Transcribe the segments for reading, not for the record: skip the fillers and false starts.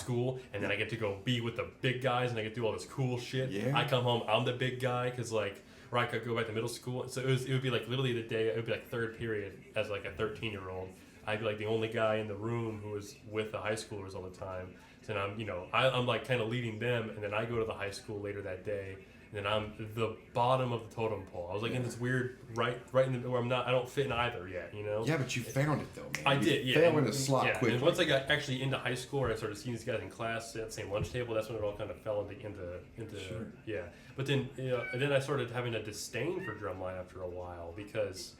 school, and then I get to go be with the big guys, and I get to do all this cool shit. Yeah. I come home, I'm the big guy, because like, or I could go back to middle school. So it would be like literally the day, it would be like third period as like a 13-year-old. I'd be like the only guy in the room who was with the high schoolers all the time. So then I'm like kind of leading them, and then I go to the high school later that day, and then I'm the bottom of the totem pole. I was like in this weird right in the where I don't fit in either yet, you know. Yeah, but you found it though, man. I did. Yeah. Fell in the slot quickly. And once I got actually into high school, where I started seeing these guys in class at the same lunch table, that's when it all kind of fell into Sure. yeah. But then and then I started having a disdain for drumline after a while because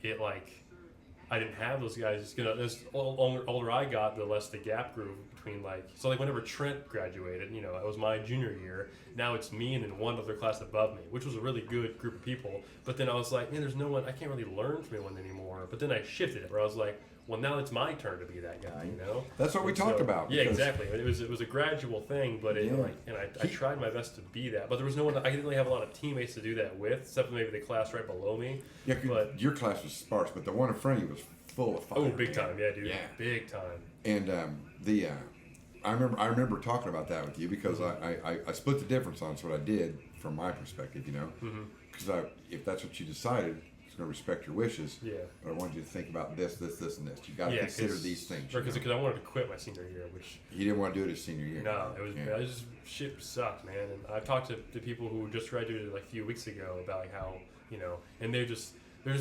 it like. I didn't have those guys. As older I got, the less the gap grew between like. So like whenever Trent graduated, it was my junior year. Now it's me and then one other class above me, which was a really good group of people. But then I was like, man, there's no one. I can't really learn from anyone anymore. But then I shifted it, where I was like, well, now it's my turn to be that guy. That's what we talked about. Yeah, exactly. It was a gradual thing, but I tried my best to be that. But there was no one. I didn't really have a lot of teammates to do that with, except for maybe the class right below me. Yeah, but your class was sparse, but the one in front of you was full of fire. Oh, big time, yeah, dude. Yeah, big time. And I remember talking about that with you because I split the difference on what I did from my perspective, because if that's what you decided. Going to respect your wishes. Yeah. But I wanted you to think about this, and this. You got to consider these things. Because I wanted to quit my senior year, which you didn't want to do it his senior year. No, it was just shit sucked, man. And I've talked to people who just graduated like a few weeks ago about like how and they're just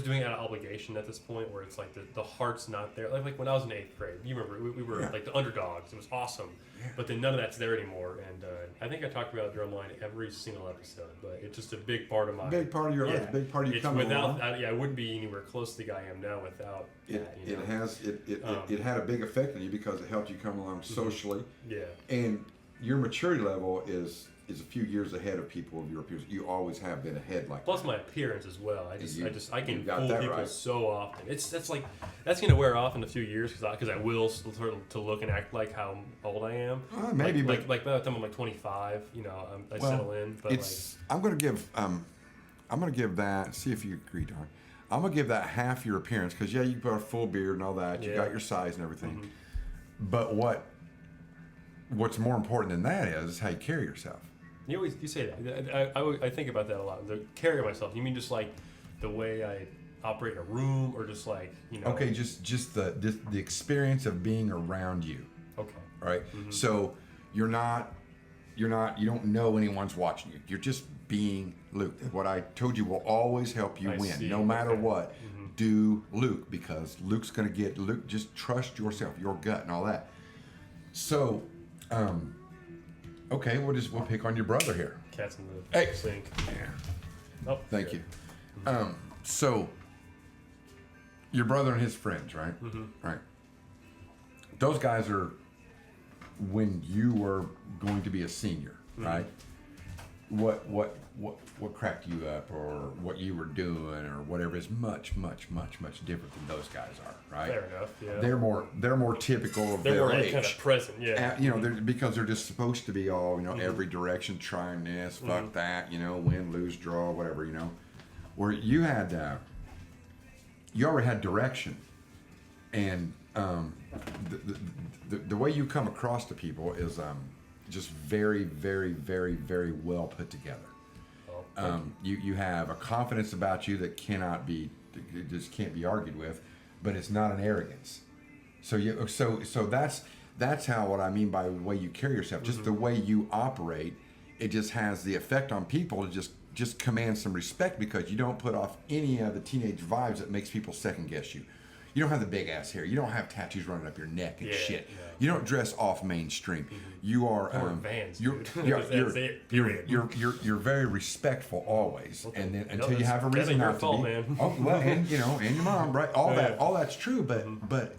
doing it out of obligation at this point, where it's like the heart's not there. Like when I was in 8th grade, you remember we were like the underdogs. It was awesome. Yeah. But then none of that's there anymore. And I think I talked about drumline every single episode, but it's just a big part of my big part of your life, big part of you coming along. I wouldn't be anywhere close to the guy I am now without that. It had a big effect on you because it helped you come along socially. Yeah. And your maturity level is a few years ahead of people of your peers. You always have been ahead like Plus that. my appearance as well. I can fool people right. so often. That's gonna wear off in a few years because I will start to look and act like how old I am. Maybe, like by the time I'm like 25, I settle in. But I'm gonna give that. See if you agree, Don. I'm gonna give that half your appearance because you put a full beard and all that. You got your size and everything. Mm-hmm. But what's more important than that is how you carry yourself. You say that. I think about that a lot. The carry myself. You mean just like the way I operate in a room, or just like Okay, just the experience of being around you. Okay. Right. Mm-hmm. So you don't know anyone's watching you. You're just being Luke. What I told you will always help you win, no matter what. Mm-hmm. Do Luke, because Luke's gonna get Luke. Just trust yourself, your gut, and all that. So. Okay, we'll pick on your brother here. Cat's in the sink. Yeah. Oh, thank you. So your brother and his friends, right? Mm-hmm. Right. Those guys are when you were going to be a senior, mm-hmm. right? What cracked you up, or what you were doing, or whatever is much different than those guys are, right? Fair enough. Yeah. They're more typical of their more age. Kind of present, yeah. Because they're just supposed to be all mm-hmm. every direction, trying this, fuck mm-hmm. that, win, lose, draw, whatever, Where you had, you already had direction, and the way you come across to people is just very, very, very, very well put together. You have a confidence about you that can't be argued with, but it's not an arrogance. So that's how what I mean by the way you carry yourself, just mm-hmm. the way you operate. It just has the effect on people to just command some respect, because you don't put off any of the teenage vibes that makes people second guess you. You don't have the big ass hair. You don't have tattoos running up your neck and shit. Yeah. You don't dress off mainstream. Mm-hmm. You are Vans. You're very respectful always, okay. And then until you have a reason not to be. Man. Oh, well, and and your mom, right? All that's true, but mm-hmm. but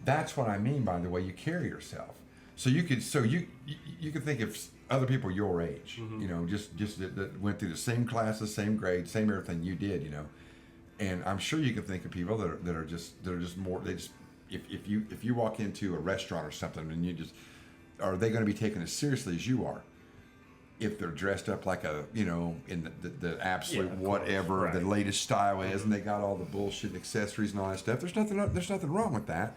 that's what I mean by the way you carry yourself. So you could think of other people your age, mm-hmm. just that went through the same classes, same grade, same everything you did, And I'm sure you can think of people that are just more. They just if you walk into a restaurant or something and you just, are they going to be taken as seriously as you are? If they're dressed up like in the absolute whatever right. the latest style is, mm-hmm. and they got all the bullshit accessories and all that stuff. There's nothing wrong with that.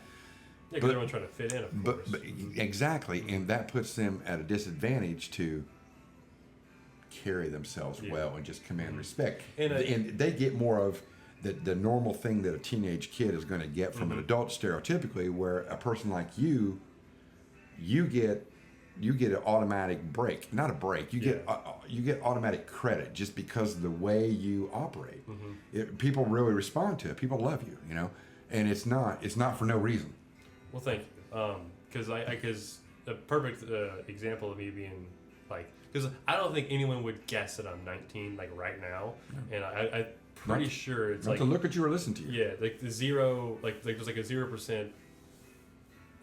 Yeah, because everyone's trying to fit in, of course. But exactly, and that puts them at a disadvantage to carry themselves well and just command respect. And they get more of the normal thing that a teenage kid is going to get from an adult stereotypically, where a person like you get an automatic break, not a break. You get automatic credit just because of the way you operate. People really respond to it. People love you, and it's not for no reason. Well, thank you. Because a perfect example of me being like, because I don't think anyone would guess that I'm 19 like right now, and I'm pretty sure it's not like to look at you or listen to you. Yeah, like the zero, like there's like a 0%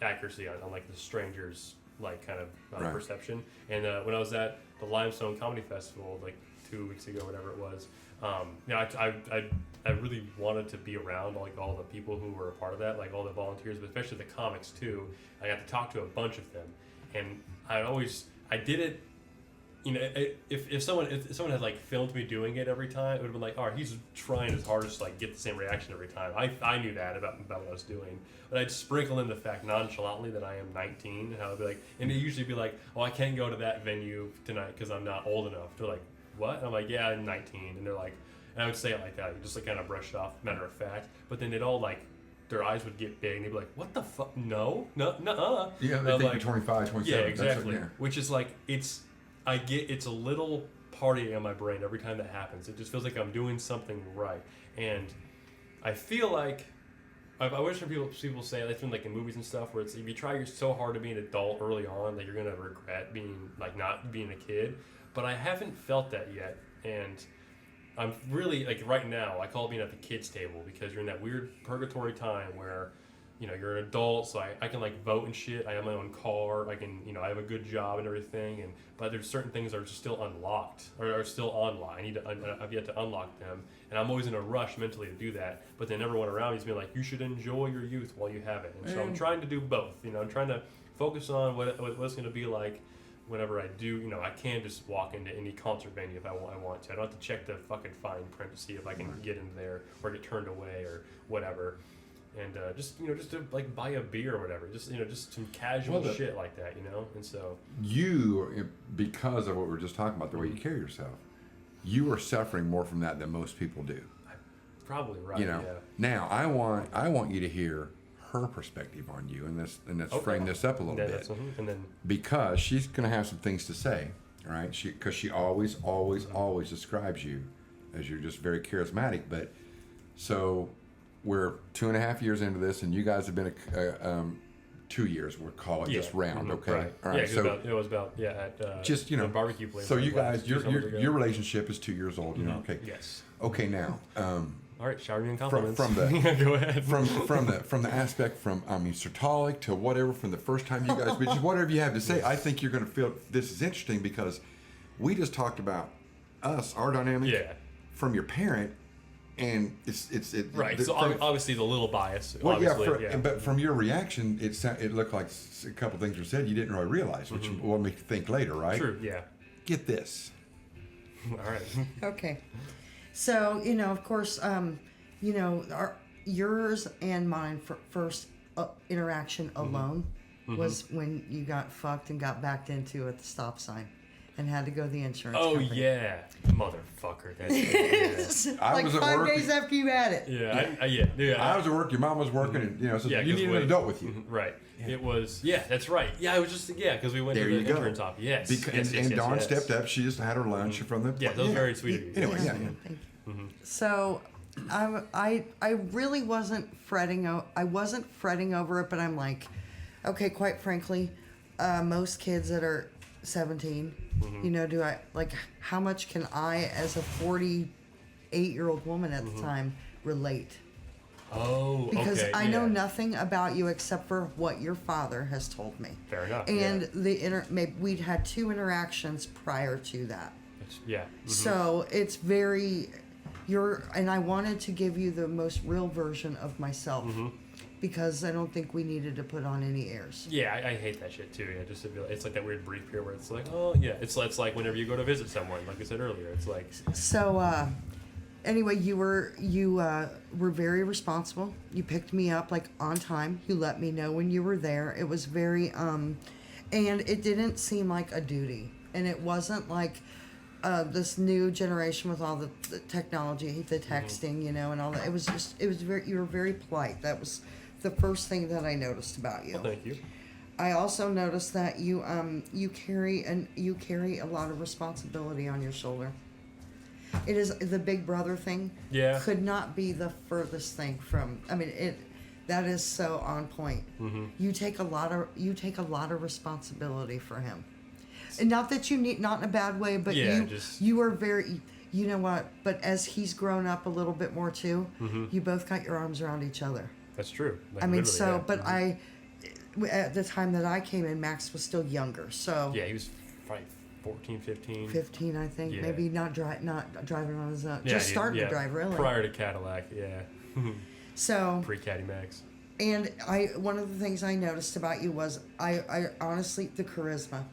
accuracy on like the strangers like kind of perception. And when I was at the Limestone Comedy Festival like 2 weeks ago, whatever it was, I really wanted to be around like all the people who were a part of that, like all the volunteers, but especially the comics too. I got to talk to a bunch of them, and I did it. If someone had like filmed me doing it every time, it would have been like, oh, he's trying his hardest to like get the same reaction every time. I knew that about what I was doing, but I'd sprinkle in the fact nonchalantly that I am 19, and I'd be like, and it'd usually be like, oh, I can't go to that venue tonight because I'm not old enough. They're like, what? And I'm like, yeah, I'm 19, and they're like, and I would say it like that, just like kind of brush it off, matter of fact. But then they'd all like, their eyes would get big, and they'd be like, what the fuck? No, nuh-uh. Yeah, they think like, you're 25, 27. Yeah, exactly. That's what, Which is like, it's a little party in my brain every time that happens. It just feels like I'm doing something right, and I feel like I wish people say that's been like in movies and stuff where it's if you try so hard to be an adult early on that you're gonna regret being like not being a kid. But I haven't felt that yet, and I'm really like right now I call it being at the kids table because you're in that weird purgatory time where you're an adult, so I can like vote and shit. I have my own car. I can, I have a good job and everything. But there's certain things that are just still unlocked or are still online. I've yet to unlock them, and I'm always in a rush mentally to do that. But then everyone around me is being like, you should enjoy your youth while you have it. And so I'm trying to do both. I'm trying to focus on what it's going to be like whenever I do. I can just walk into any concert venue if I want to. I don't have to check the fucking fine print to see if I can get in there or get turned away or whatever. And just to like buy a beer or whatever, just some casual shit like that, And so you, because of what we were just talking about, the way you carry yourself, you are suffering more from that than most people do. Probably right. Yeah. Now I want you to hear her perspective on you, and let's frame this up a little bit, and then because she's gonna have some things to say, right? Because she always describes you as you're just very charismatic, but so. We're 2.5 years into this, and you guys have been 2 years. We'll call it just round, okay? Right. All right. Yeah, so it was about at just the barbecue place. So you guys, your relationship is 2 years old. Okay. Yes. Okay, now. All right, shower me in compliments. From the go ahead. From the aspect Sertolic to whatever, from the first time you guys, just whatever you have to say, I think you're going to feel this is interesting because we just talked about our dynamic. Yeah. From your parent. And it's right. So obviously the little bias. Well, but from your reaction, it looked like a couple things were said you didn't really realize, which will make you think later, right? True. Yeah. Get this. All right. Okay. So of course, yours and mine first interaction alone was when you got fucked and got backed into at the stop sign. And had to go to the insurance company. Yeah, motherfucker. That's like was at 5 work. days after you had it. Yeah. I was at work. Your mom was working, and so you needed an adult with you. Right. Yeah. It was. Yeah, that's right. Yeah, it was just because we went to the insurance office. Yes. And Dawn stepped up. She just had her lunch from the. Yeah, that was very sweet of you. Anyway, Thank you. So, I really wasn't fretting. I wasn't fretting over it, but I'm like, okay. Quite frankly, most kids that are 17. Do I how much can I as a 48-year-old woman at the time relate? Oh, because I know nothing about you except for what your father has told me. Fair enough. And we'd had 2 interactions prior to that. Yeah. So it's very and I wanted to give you the most real version of myself. Because I don't think we needed to put on any airs. Yeah, I hate that shit too. Yeah, just to be like, it's like that weird brief period where it's like, oh yeah, it's like whenever you go to visit someone, like I said earlier, it's like. So, anyway, you were very responsible. You picked me up like on time. You let me know when you were there. It was very and it didn't seem like a duty, and it wasn't like this new generation with all the technology, the texting, you know, and all that. It was very, you were very polite. That was the first thing that I noticed about you. Well, thank you. I also noticed that you carry a lot of responsibility on your shoulder. It is the big brother thing. Yeah. Could not be the furthest thing from. I mean, that is so on point. Mm-hmm. You take a lot of responsibility for him, and not that you need, not in a bad way, but you are very. You know what? But as he's grown up a little bit more too, you both got your arms around each other. That's true. Like, I mean, yeah. but at the time that I came in, Max was still younger, so Yeah, he was like 14, 15. 15, I think, Yeah. maybe not driving on his own, Yeah, just starting to drive, really. Prior to Cadillac, yeah. So Pre-Caddy Max. and one of the things I noticed about you was I honestly, the charisma,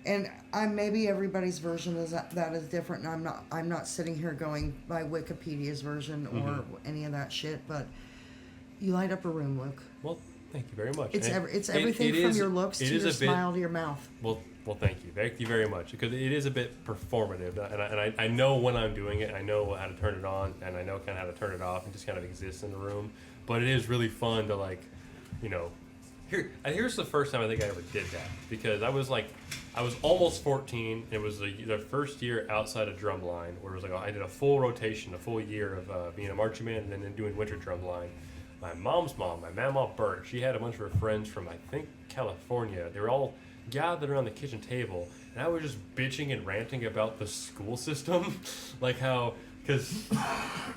and maybe everybody's version is that is different, and I'm not sitting here going by Wikipedia's version or any of that shit, but you light up a room, Luke. Well, thank you very much. It's everything from your looks to your smile to your mouth. Well, thank you. Thank you very much. Because it is a bit performative. And I know when I'm doing it, I know how to turn it on, and I know kind of how to turn it off and just kind of exist in the room. But it is really fun to, like, you know, here's the first time I think I ever did that. Because I was almost 14. It was the first year outside of drumline, where it was like I did a full rotation, a full year of being a marching band and then doing winter drumline. My mom's mom, my mama Bert, she had a bunch of her friends from, I think, California. They were all gathered around the kitchen table, and I was just bitching and ranting about the school system. Like how, because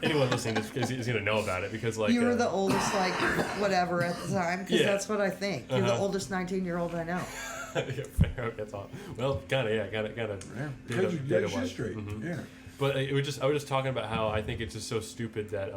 anyone listening to this is going to know about it, because like... You were the oldest, like, whatever at the time, because that's what I think. You're the oldest 19-year-old I know. Yeah, fair, that's all. Well, kind of, yeah, kind of. Yeah, because you get shit straight. Mm-hmm. Yeah. But I was just talking about how I think it's just so stupid that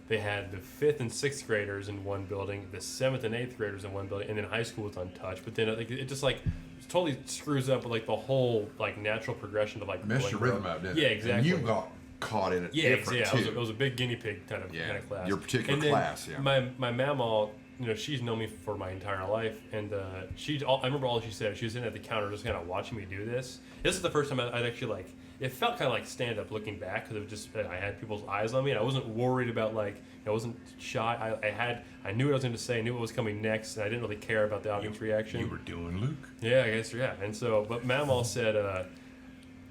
they had the 5th and 6th graders in one building, the 7th and 8th graders in one building, and then high school was untouched. But then it just like totally screws up with like the whole like natural progression of like messed your rhythm up, didn't it? Yeah, exactly. And you got caught in it. Yeah, different yeah. too. It was a big guinea pig kind of class. Your particular and then class, yeah. My mama, you know, she's known me for my entire life, and I remember all she said. She was sitting at the counter, just kind of watching me do this. This is the first time I'd actually like. It felt kind of like stand up looking back, because it was just I had people's eyes on me, and I wasn't worried about like I wasn't shy. I knew what I was going to say, knew what was coming next, and I didn't really care about the audience reaction. You were doing Luke. Yeah, I guess, yeah. And so, but Mamaw said,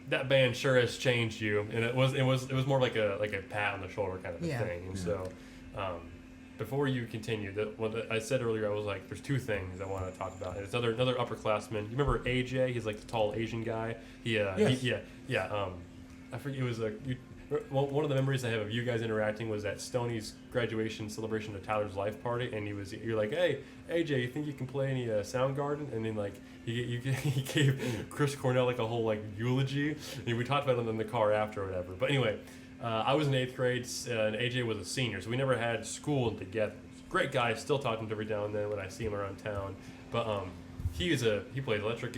that band sure has changed you, and it was more like a pat on the shoulder kind of a thing. And so, before you continue, what I said earlier, I was like, there's two things I want to talk about. And it's another upperclassman. You remember AJ? He's like the tall Asian guy. I forget. It was one of the memories I have of you guys interacting was at Stoney's graduation celebration at Tyler's life party, and you're like, hey AJ, you think you can play any Soundgarden? And then like he gave Chris Cornell like a whole like eulogy, and we talked about it in the car after or whatever. But anyway, I was in 8th grade, and AJ was a senior, so we never had school together. Great guy, still talking to him every now and then when I see him around town. But he plays electric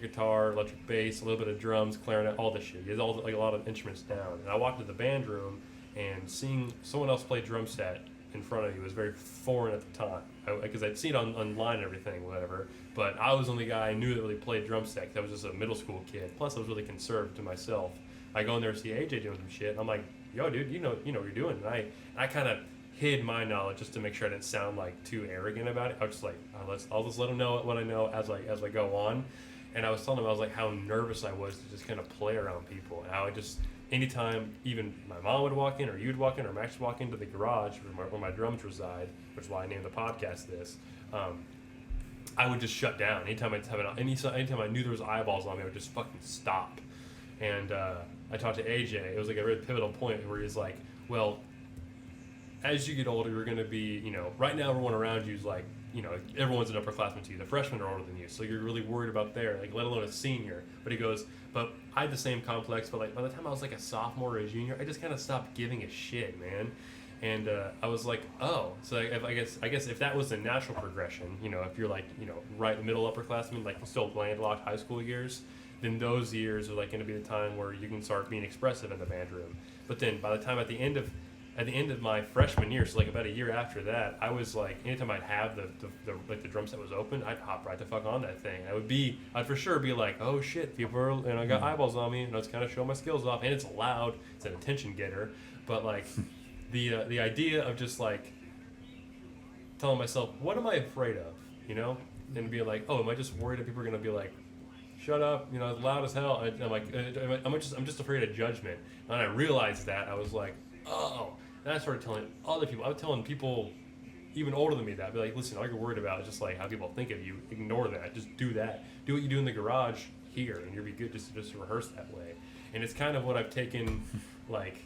guitar, electric bass, a little bit of drums, clarinet, all this shit. He has a lot of instruments down. And I walked into the band room, and seeing someone else play drum set in front of me was very foreign at the time, because I'd seen it online and everything, whatever. But I was the only guy I knew that really played drum set, 'cause I was just a middle school kid. Plus, I was really conservative to myself. I go in there to see AJ doing some shit, and I'm like, yo, dude, you know what you're doing. And I kind of hid my knowledge just to make sure I didn't sound like too arrogant about it. I was just like, I'll just let him know what I know as I go on. And I was telling him, I was like, how nervous I was to just kind of play around people. And how I just, anytime even my mom would walk in, or you'd walk in, or Max would walk into the garage where my drums reside, which is why I named the podcast this, I would just shut down. Anytime I knew there was eyeballs on me, I would just fucking stop. And I talked to AJ. It was like a very pivotal point where he's like, well, as you get older, you're going to be, you know, right now everyone around you is like, you know, everyone's an upperclassman to you. The freshmen are older than you, so you're really worried about there, like, let alone a senior. But he goes, but I had the same complex, but like by the time I was like a sophomore or a junior, I just kind of stopped giving a shit, man. And I was like, oh, so I guess if that was the natural progression, if you're like, right in the middle upperclassmen, like still landlocked high school years, then those years are like going to be the time where you can start being expressive in the band room. But then by the time at the end of my freshman year, so like about a year after that, I was like, anytime I'd have the drum set was open, I'd hop right the fuck on that thing. I'd for sure be like, oh shit, people are, and I got eyeballs on me, and I was kind of showing my skills off, and it's loud, it's an attention getter, but like. The idea of just like telling myself, what am I afraid of, and be like, oh, am I just worried that people are gonna be like, shut up, it's loud as hell. I'm like, I'm just afraid of judgment. And I realized that I was like, oh. Then I started telling other people. I was telling people even older than me that, I'd be like, listen, all you're worried about is just like how people think of you. Ignore that. Just do that. Do what you do in the garage here, and you'll be good. Just rehearse that way. And it's kind of what I've taken, like.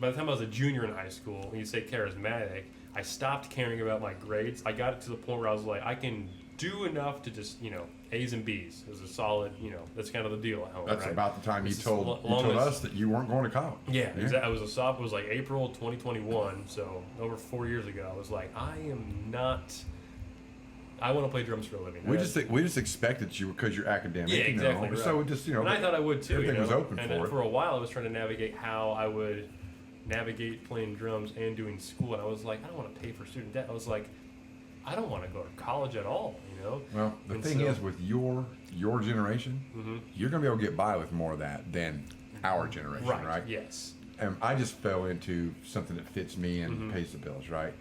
By the time I was a junior in high school, when you say charismatic, I stopped caring about my grades. I got to the point where I was like, I can do enough to just, A's and B's is a solid, that's kind of the deal at home. That's right? about the time you told us that you weren't going to college. Yeah, exactly. I was a sophomore. It was like April 2021, so over 4 years ago. I was like, I want to play drums for a living. We just expected you because you're academic. Yeah, exactly. Right. So just and I thought I would too. Everything was open and for it. For a while, I was trying to navigate how I would navigate playing drums and doing school, and I was like, I don't want to pay for student debt. I was like, I don't want to go to college at all, Well, the thing is, with your generation, you're going to be able to get by with more of that than our generation, right? Yes. And I just fell into something that fits me and pays the bills, right?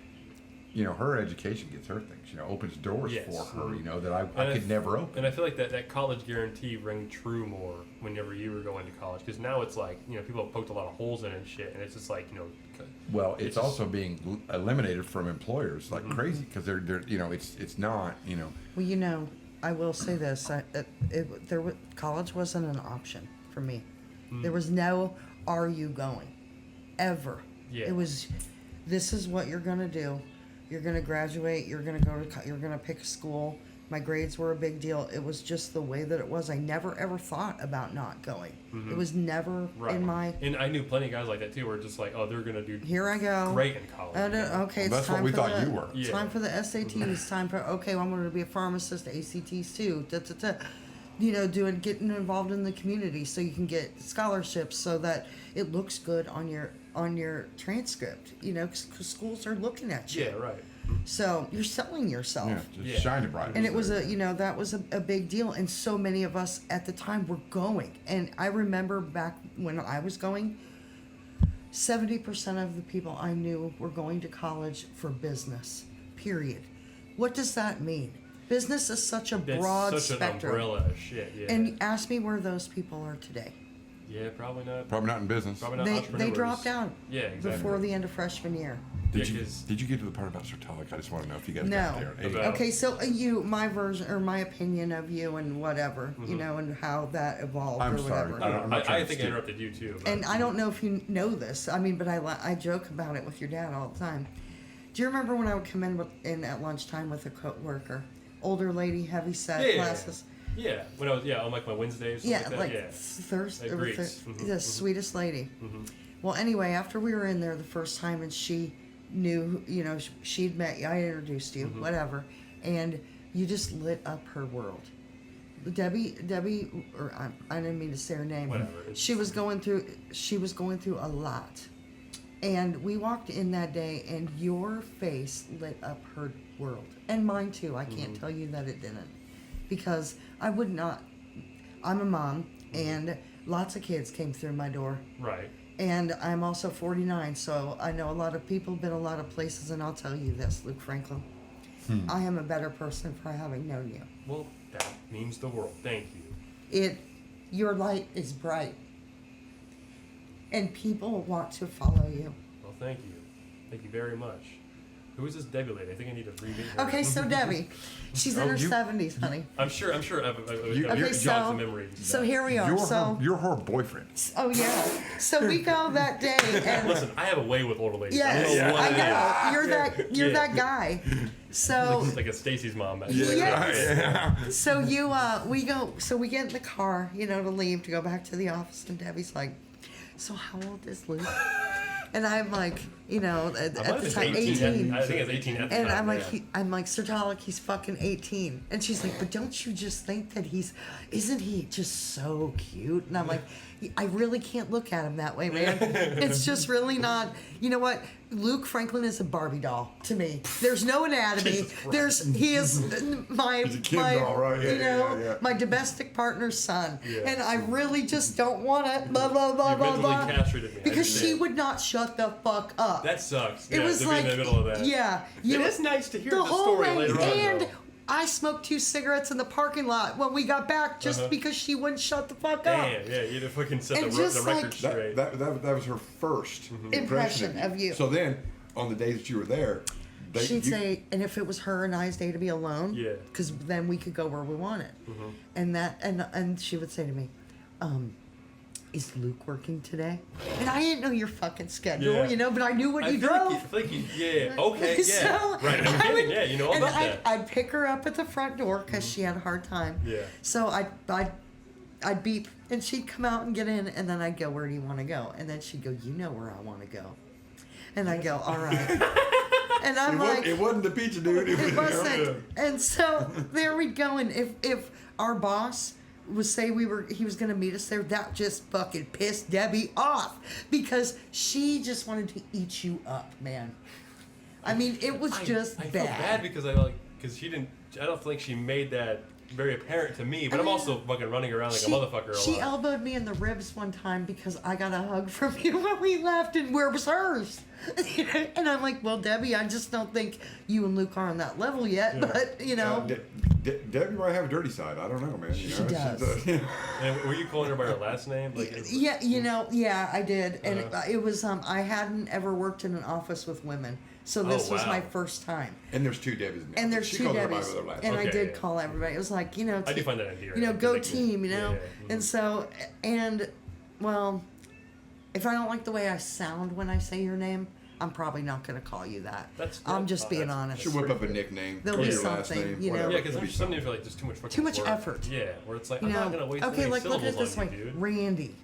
Her education gets her things, opens doors for her, that I could never open. And I feel like that college guarantee rang true more whenever you were going to college, because now it's like, people have poked a lot of holes in it and shit, and it's just like, Well, it's also being eliminated from employers like crazy, because they're it's not, Well, I will say this: college wasn't an option for me. There was no "Are you going?" ever. Yeah. It was, this is what you're gonna do. You're gonna graduate. You're gonna pick a school. My grades were a big deal. It was just the way that it was. I never ever thought about not going. It was never in my. And I knew plenty of guys like that too, who were just like, oh, they're gonna do. Here I go. Great in college. Okay, it's that's time what we for thought you were. It's time for the SATs. Time for well, I'm going to be a pharmacist. ACTs too. Getting involved in the community so you can get scholarships so that it looks good on your transcript. Because schools are looking at you. Yeah, right. So you're selling yourself. Yeah, just shine it bright. And it was that was a big deal. And so many of us at the time were going. And I remember back when I was going, 70% of the people I knew were going to college for business, period. What does that mean? Business is such a broad such spectrum. An umbrella of shit, yeah. And ask me where those people are today. Yeah, probably not. Probably not in business. Probably not entrepreneurs. They dropped out. Yeah, exactly. Before the end of freshman year. Did you get to the part about Sertolic? I just want to know if you guys No. got there. Okay, so my version or my opinion of you and whatever, and how that evolved I'm or sorry. whatever. I think I interrupted you too. And I don't know if you know this. But I joke about it with your dad all the time. Do you remember when I would come in at lunchtime with a coworker, older lady, heavy set glasses? Yeah, when I was on like my Wednesdays. Thursday. Greeks. The sweetest lady. Well, anyway, after we were in there the first time, and she knew, she'd met you, I introduced you, whatever, and you just lit up her world. Debbie, or I didn't mean to say her name. Whatever. She was going through a lot, and we walked in that day, and your face lit up her world, and mine too. I can't tell you that it didn't, because I would not. I'm a mom, and lots of kids came through my door. Right. And I'm also 49, so I know a lot of people, been a lot of places, and I'll tell you this, Luke Franklin. I am a better person for having known you. Well, that means the world. Thank you. Your light is bright. And people want to follow you. Well, thank you. Thank you very much. Who is this Debbie lady? I think I need to remeet her. Okay, so Debbie, she's in her 70s, honey. I'm sure. I've Okay, jogged the memories. So here we are. You're her boyfriend. Oh yeah. So we go that day, and listen, I have a way with older ladies. yes, I I know. You're that guy. So it's like a Stacy's mom. Yes. So we get in the car, to leave to go back to the office, and Debbie's like, "So how old is Luke?" And I'm like, you know, at I might the have time, been 18. I think it's 18 at the And time. I'm like, yeah. I'm like, Sir Dalek, he's fucking 18. And she's like, but don't you just think that isn't he just so cute? And I'm like, I really can't look at him that way, man. It's just really not. You know what? Luke Franklin is a Barbie doll to me. There's no anatomy. He is my He's a Ken doll, right? Yeah, you know, yeah. my domestic partner's son. Yeah. And I really just don't want to blah blah blah You blah mentally blah. castrated me. I Because she understand. would not shut the fuck up. That sucks. It yeah, was to like, be in the middle of that. yeah, It is nice to hear the whole story way. later on. And though. I smoked 2 cigarettes in the parking lot when we got back just because she wouldn't shut the fuck up. Damn, yeah, you'd have fucking set And the just record like- straight. That was her first Impression of you. So then, on the days that you were there, She'd say, and if it was her and I's day to be alone, Yeah. because then we could go where we wanted. And she would say to me, is Luke working today? And I didn't know your fucking schedule, Yeah. you know, but I knew what I you feel drove. yeah, okay, yeah. So, right, no I kidding, would- yeah, you know and about that. I'd pick her up at the front door because she had a hard time. Yeah. So I'd beep, and she'd come out and get in, and then I'd go, where do you want to go? And then she'd go, you know where I want to go. And I'd go, all right. And I'm like, it wasn't the pizza dude. it wasn't. And so there we'd go, and if our boss would say he was going to meet us there, that just fucking pissed Debbie off because she just wanted to eat you up, man. I mean, it was just I bad. feel bad because she didn't. I don't think she made that very apparent to me. But I I'm mean, also fucking running around like a motherfucker. She a lot. elbowed me in the ribs one time because I got a hug from you when we left, and where was hers? And I'm like, well, Debbie, I just don't think you and Luke are on that level yet. Yeah. But you know, Debbie might have a dirty side. I don't know, man. You know, does. And were you calling her by her last name? Like, yeah, you know, yeah, I did, and it was I hadn't ever worked in an office with women, so this was my first time. And there's 2 Debbies now. And there's she 2 called Debbies, everybody by their last and name. I did yeah. call everybody. It was like, you know, I do find that endearing. you know, go Like, team, you know. yeah. And so, and well, if I don't like the way I sound when I say your name, I'm probably not going to call you that. I'm just being honest. She'll whip up a nickname. There'll or be your last something, name, you know. whatever. Yeah, because It'll be some names are like just too much fucking Too much work. effort. Yeah, where it's like, You I'm know, not gonna waste okay, any like look at it syllables this on way, you, dude. Randy.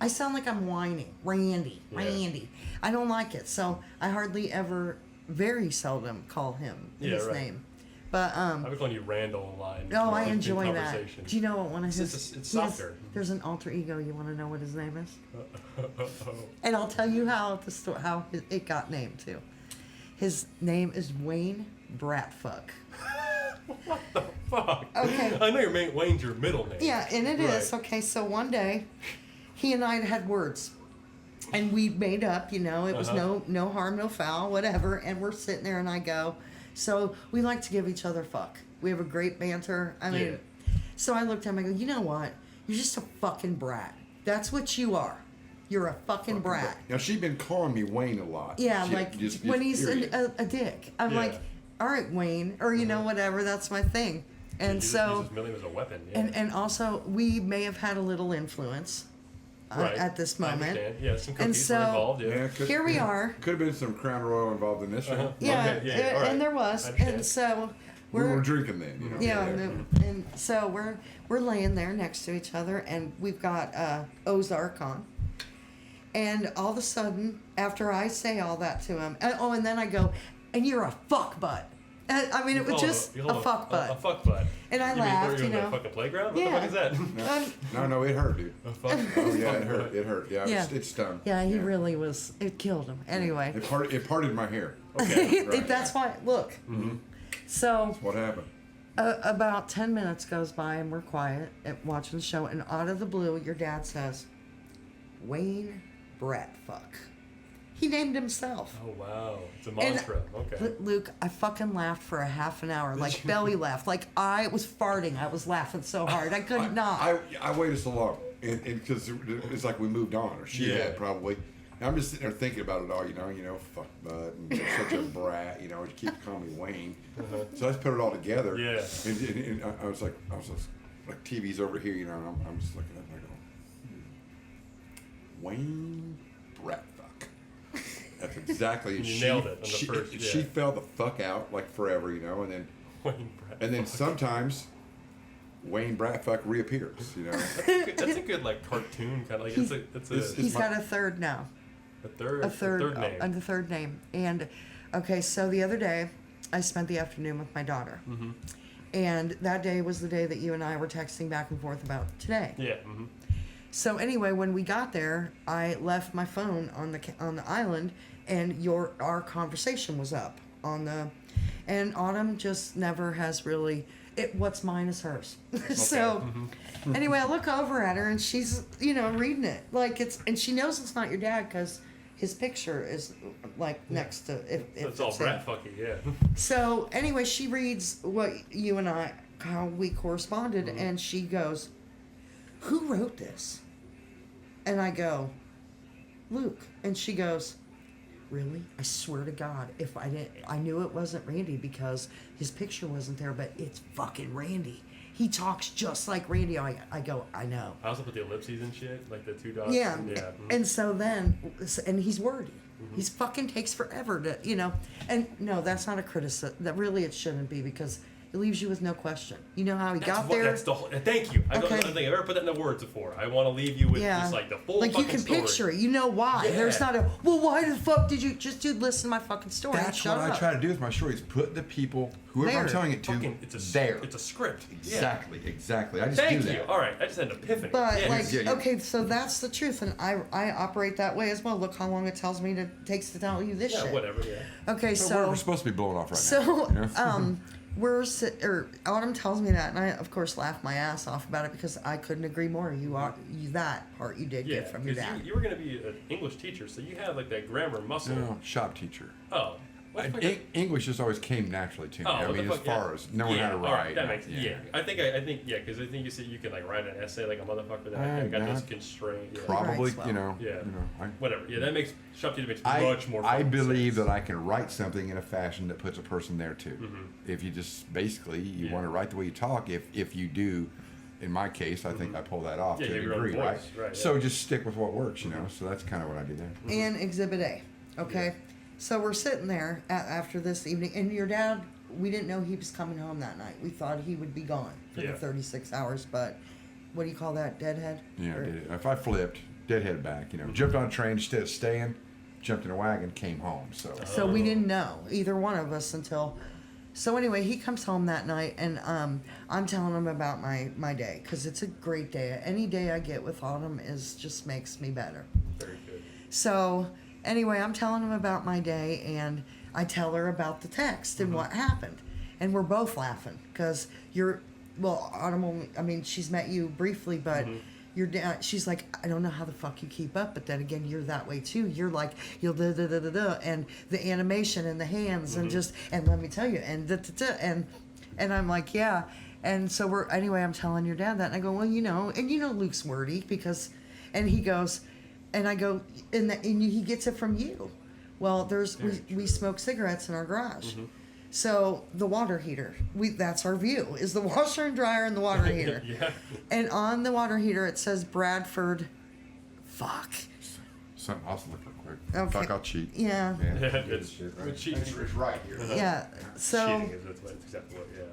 I sound like I'm whining. Randy, Yeah. Randy. I don't like it, so I hardly ever, very seldom, call him Yeah, his right. name. But I've been calling you Randall a lot. oh, I in enjoy that. conversation. Do you know what one of his? It's he has- softer. There's an alter ego. You want to know what his name is? Oh. And I'll tell you how it got named too. His name is Wayne Bratfuck. What the fuck? Okay. I know Wayne's your middle name. Yeah, and it is. Right. Okay, so one day, he and I had words. And we made up, you know, it was no harm, no foul, whatever. And we're sitting there and I go, so we like to give each other fuck. We have a great banter. I mean, Yeah. so I looked at him, I go, you know what? You're just a fucking brat. That's what you are. You're a fucking brat. Now, she'd been calling me Wayne a lot. Yeah, She- like just when he's period. a dick. I'm Yeah. like, all right, Wayne, or you know, whatever. That's my thing. And Use so, his middle name as a weapon. Yeah. and also, we may have had a little influence Right. at this I moment. understand. Yeah, some And cookies so- were involved. Yeah. Yeah, Here we are. Could have been some Crown Royal involved in this one. Yeah, Okay, yeah, all right. and there was, I understand. and so We we're were drinking then, you know. yeah, and so we're laying there next to each other, and we've got Ozark on, and all of a sudden, after I say all that to him, and then I go, and you're a fuck butt. I mean, it was just a fuck butt. A fuck butt. And I you laughed, mean, you in the know. fucking playground? What Yeah. the fuck is that? No, it hurt, dude. A fuck? Oh, yeah, it hurt. It hurt. Yeah, Yeah. it stung. Yeah, he really was. It killed him. Anyway, It parted my hair. Okay. Right. that's why. Look. So What happened? about 10 minutes goes by, and we're quiet at watching the show, and out of the blue, your dad says, "Wayne Bratfuck." He named himself. Oh, wow. It's a And mantra. Okay. Luke, I fucking laughed for a half an hour, like belly laugh, like I was farting. I was laughing so hard I couldn't not. I waited so long, and because it's like we moved on, or she Yeah. had probably. And I'm just sitting there thinking about it all, you know, fuck bud, and you're such a brat, you know, you keep calling me Wayne. So I just put it all together. Yeah. And I was just, like TV's over here, you know, and I'm just looking at it and I go, Wayne Bratfuck. That's exactly. You nailed it on the she, first, yeah. She fell the fuck out like forever, you know, and then Wayne Brad. and then sometimes Wayne Bratfuck reappears, you know. That's a good like cartoon kind of like it's a It's He's my- got a third now. The third name. And okay, so the other day, I spent the afternoon with my daughter. Mm-hmm. And that day was the day that you and I were texting back and forth about today. Yeah. Mm-hmm. So anyway, when we got there, I left my phone on the island, and our conversation was up on the, and Autumn just never has really. What's mine is hers. So anyway, I look over at her and she's reading it like and she knows it's not your dad because his picture is like next to if it's all brat fucking, yeah. So anyway, she reads what you and I how we corresponded, and she goes, "Who wrote this?" And I go, "Luke." And she goes, "Really? I swear to God, if I didn't, I knew it wasn't Randy because his picture wasn't there, but it's fucking Randy. He talks just like Randy." I go, "I know." I also put the ellipses and shit, like the two dots. Yeah. Mm-hmm. And so then, and he's wordy. He's fucking takes forever to, and no, that's not a criticism. That really it shouldn't be because it leaves you with no question. You know how he got there? That's the whole, thank you. I don't think I've ever put that in the words before. I want to leave you with just like the full like fucking you can story. picture it. You know why. Yeah. There's not a, well, why the fuck did you just listen to my fucking story? That's Shut what up. I try to do with my stories. Put the people, whoever I'm There. telling it to, there. It's a script. Exactly. I just Thank do you. that. All right, I just had an epiphany. But Yeah. okay, so that's the truth, and I operate that way as well. Look how long it takes to tell you this shit. Whatever. Yeah. Okay, But so we're supposed to be blowing off right so now. Autumn tells me that, and I of course laugh my ass off about it because I couldn't agree more. You that part you did get from your dad. You were going to be an English teacher, so you have like that grammar muscle. No, shop teacher. Oh. English just always came naturally to me. I mean, as far as knowing how to write. Right, that makes I think because I think you said you can like write an essay like a motherfucker. That I got this constraint. Yeah. Probably, well. Whatever. Yeah, that makes shop teacher makes much more. I believe sense. that I can write something in a fashion that puts a person there too. Mm-hmm. If you just basically you want to write the way you talk. If you do. In my case, I think I pull that off to a degree, right? So just stick with what works, So that's kind of what I do there. And Exhibit A, okay? Yeah. So we're sitting there after this evening, and your dad, we didn't know he was coming home that night. We thought he would be gone for the 36 hours, but what do you call that, deadhead? Yeah, if I flipped, deadhead back, jumped on a train instead of staying, jumped in a wagon, came home, So we didn't know, either one of us, until... So anyway, he comes home that night, and I'm telling him about my day, because it's a great day. Any day I get with Autumn just makes me better. Very good. So... Anyway, I'm telling him about my day, and I tell her about the text and what happened. And we're both laughing, because Autumn, she's met you briefly, but your dad, she's like, "I don't know how the fuck you keep up," but then again, you're that way too. You're like, you'll da-da-da-da-da, and the animation and the hands, and let me tell you, and da-da-da, and I'm like, yeah. And so I'm telling your dad that, and I go, well, and Luke's wordy, and he goes, and I go, and he gets it from you. Well, we smoke cigarettes in our garage. So the water heater, that's our view, is the washer and dryer and the water heater. Yeah. And on the water heater, it says Bradford. Fuck. Something else to look real quick. Okay. Fuck, I'll cheat. Yeah. It's right here. Yeah. So. Cheating that's exactly what. Yeah.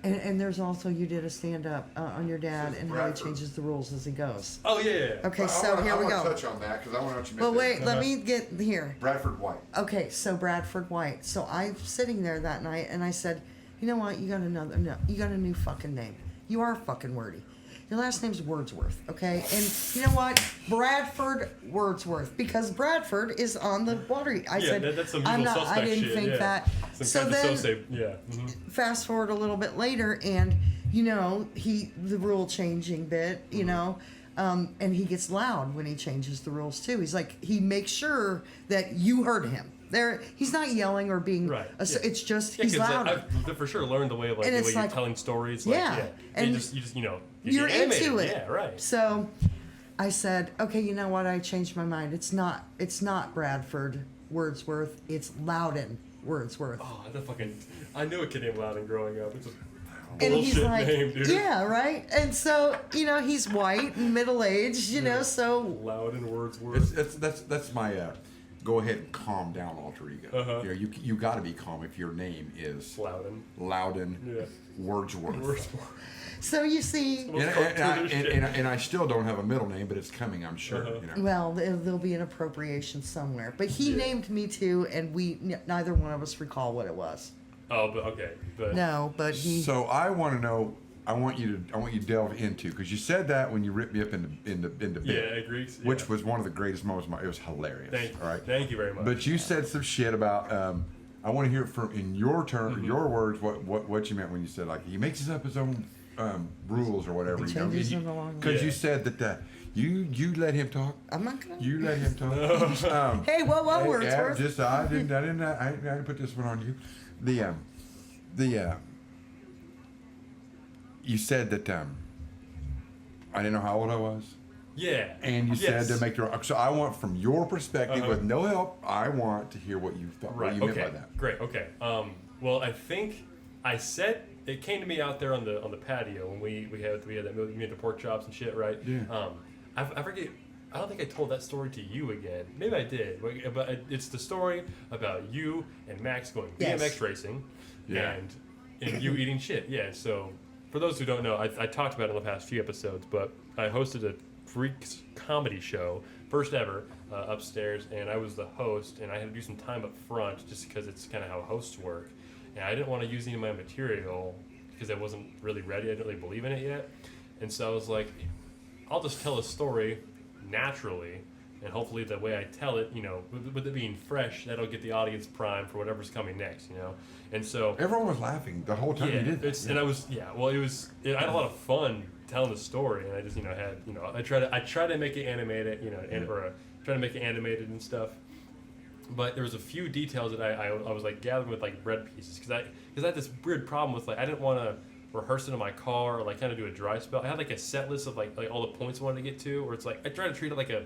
And there's also, you did a stand-up on your dad and how he changes the rules as he goes. Oh, yeah. Okay, so here we go. I want to touch on that because I want to know what you meant. But wait, let me get here. Bradford White. Okay, so Bradford White. So I'm sitting there that night, and I said, you know what? You got a new fucking name. You are fucking wordy. Your last name's Wordsworth, okay? And you know what? Bradford Wordsworth, because Bradford is on the water. I said, that's some usual suspect I didn't shit, think that. Some so then, fast forward a little bit later, and the rule changing bit, and he gets loud when he changes the rules too. He's like, he makes sure that you heard him. He's not yelling or being. Right. It's just he's louder. I've for sure learned the way of the way you're telling stories. And you just you're into it. Yeah, right. So I said, okay, you know what? I changed my mind. It's not Bradford Wordsworth. It's Loudon Wordsworth. Oh, I knew a kid named Loudon growing up. It's just and he's like, name, dude. Yeah, right. And so he's white and middle aged. So Loudon Wordsworth. That's my go ahead and calm down, alter ego. Uh-huh. You know, you got to be calm if your name is Loudon Wordsworth. So you see, and I still don't have a middle name, but it's coming, I'm sure. You know. well, there'll be an appropriation somewhere. But he named me too, and neither one of us recall what it was. Oh, but okay, but no, but he. So I want to know. I want you to delve into, because you said that when you ripped me up into bed. Yeah, I agree. Yeah. Which was one of the greatest moments. It was hilarious. Thank you very much. But you said some shit about. I want to hear from in your term, your words, what you meant when you said like he makes up his own rules or whatever. Because you said that you let him talk. I'm not gonna. You let him talk. Hey, whoa, Wordsworth. I didn't put this one on you. You said that I didn't know how old I was. Yeah. And you said to make your. So I want, from your perspective, with no help, I want to hear what you thought. What you meant by that. Great. Okay. Well, I think I said it came to me out there on the patio when we had that we made the pork chops and shit, right? Yeah. I forget. I don't think I told that story to you again. Maybe I did, but it's the story about you and Max going BMX racing, and you eating shit. Yeah. So. For those who don't know, I talked about it in the past few episodes, but I hosted a Freaks comedy show, first ever, upstairs, and I was the host, and I had to do some time up front just because it's kind of how hosts work. And I didn't want to use any of my material because I wasn't really ready. I didn't really believe in it yet. And so I was like, I'll just tell a story naturally, and hopefully the way I tell it, with it being fresh, that'll get the audience primed for whatever's coming next, And so everyone was laughing the whole time you did that. And I was I had a lot of fun telling the story, and I just I try to make it animated, try to make it animated and stuff. But there was a few details that I was like gathering with like bread pieces because I had this weird problem with like I didn't want to rehearse it in my car or like kind of do a dry spell. I had like a set list of like all the points I wanted to get to, where it's like I try to treat it like a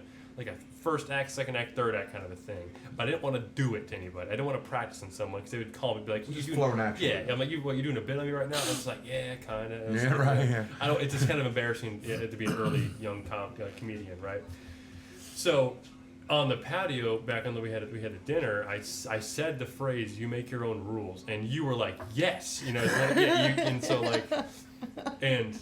first act, second act, third act kind of a thing. But I didn't want to do it to anybody. I didn't want to practice on someone because they would call me and be like, just flow naturally. Yeah, I'm like, you doing a bit on me right now? And it's like, yeah, kind of. Yeah, right. Yeah. I don't. It's just kind of embarrassing to be an early young comedian, right? So on the patio back on we had a dinner. I said the phrase, "You make your own rules," and you were like, "Yes," and so like, and.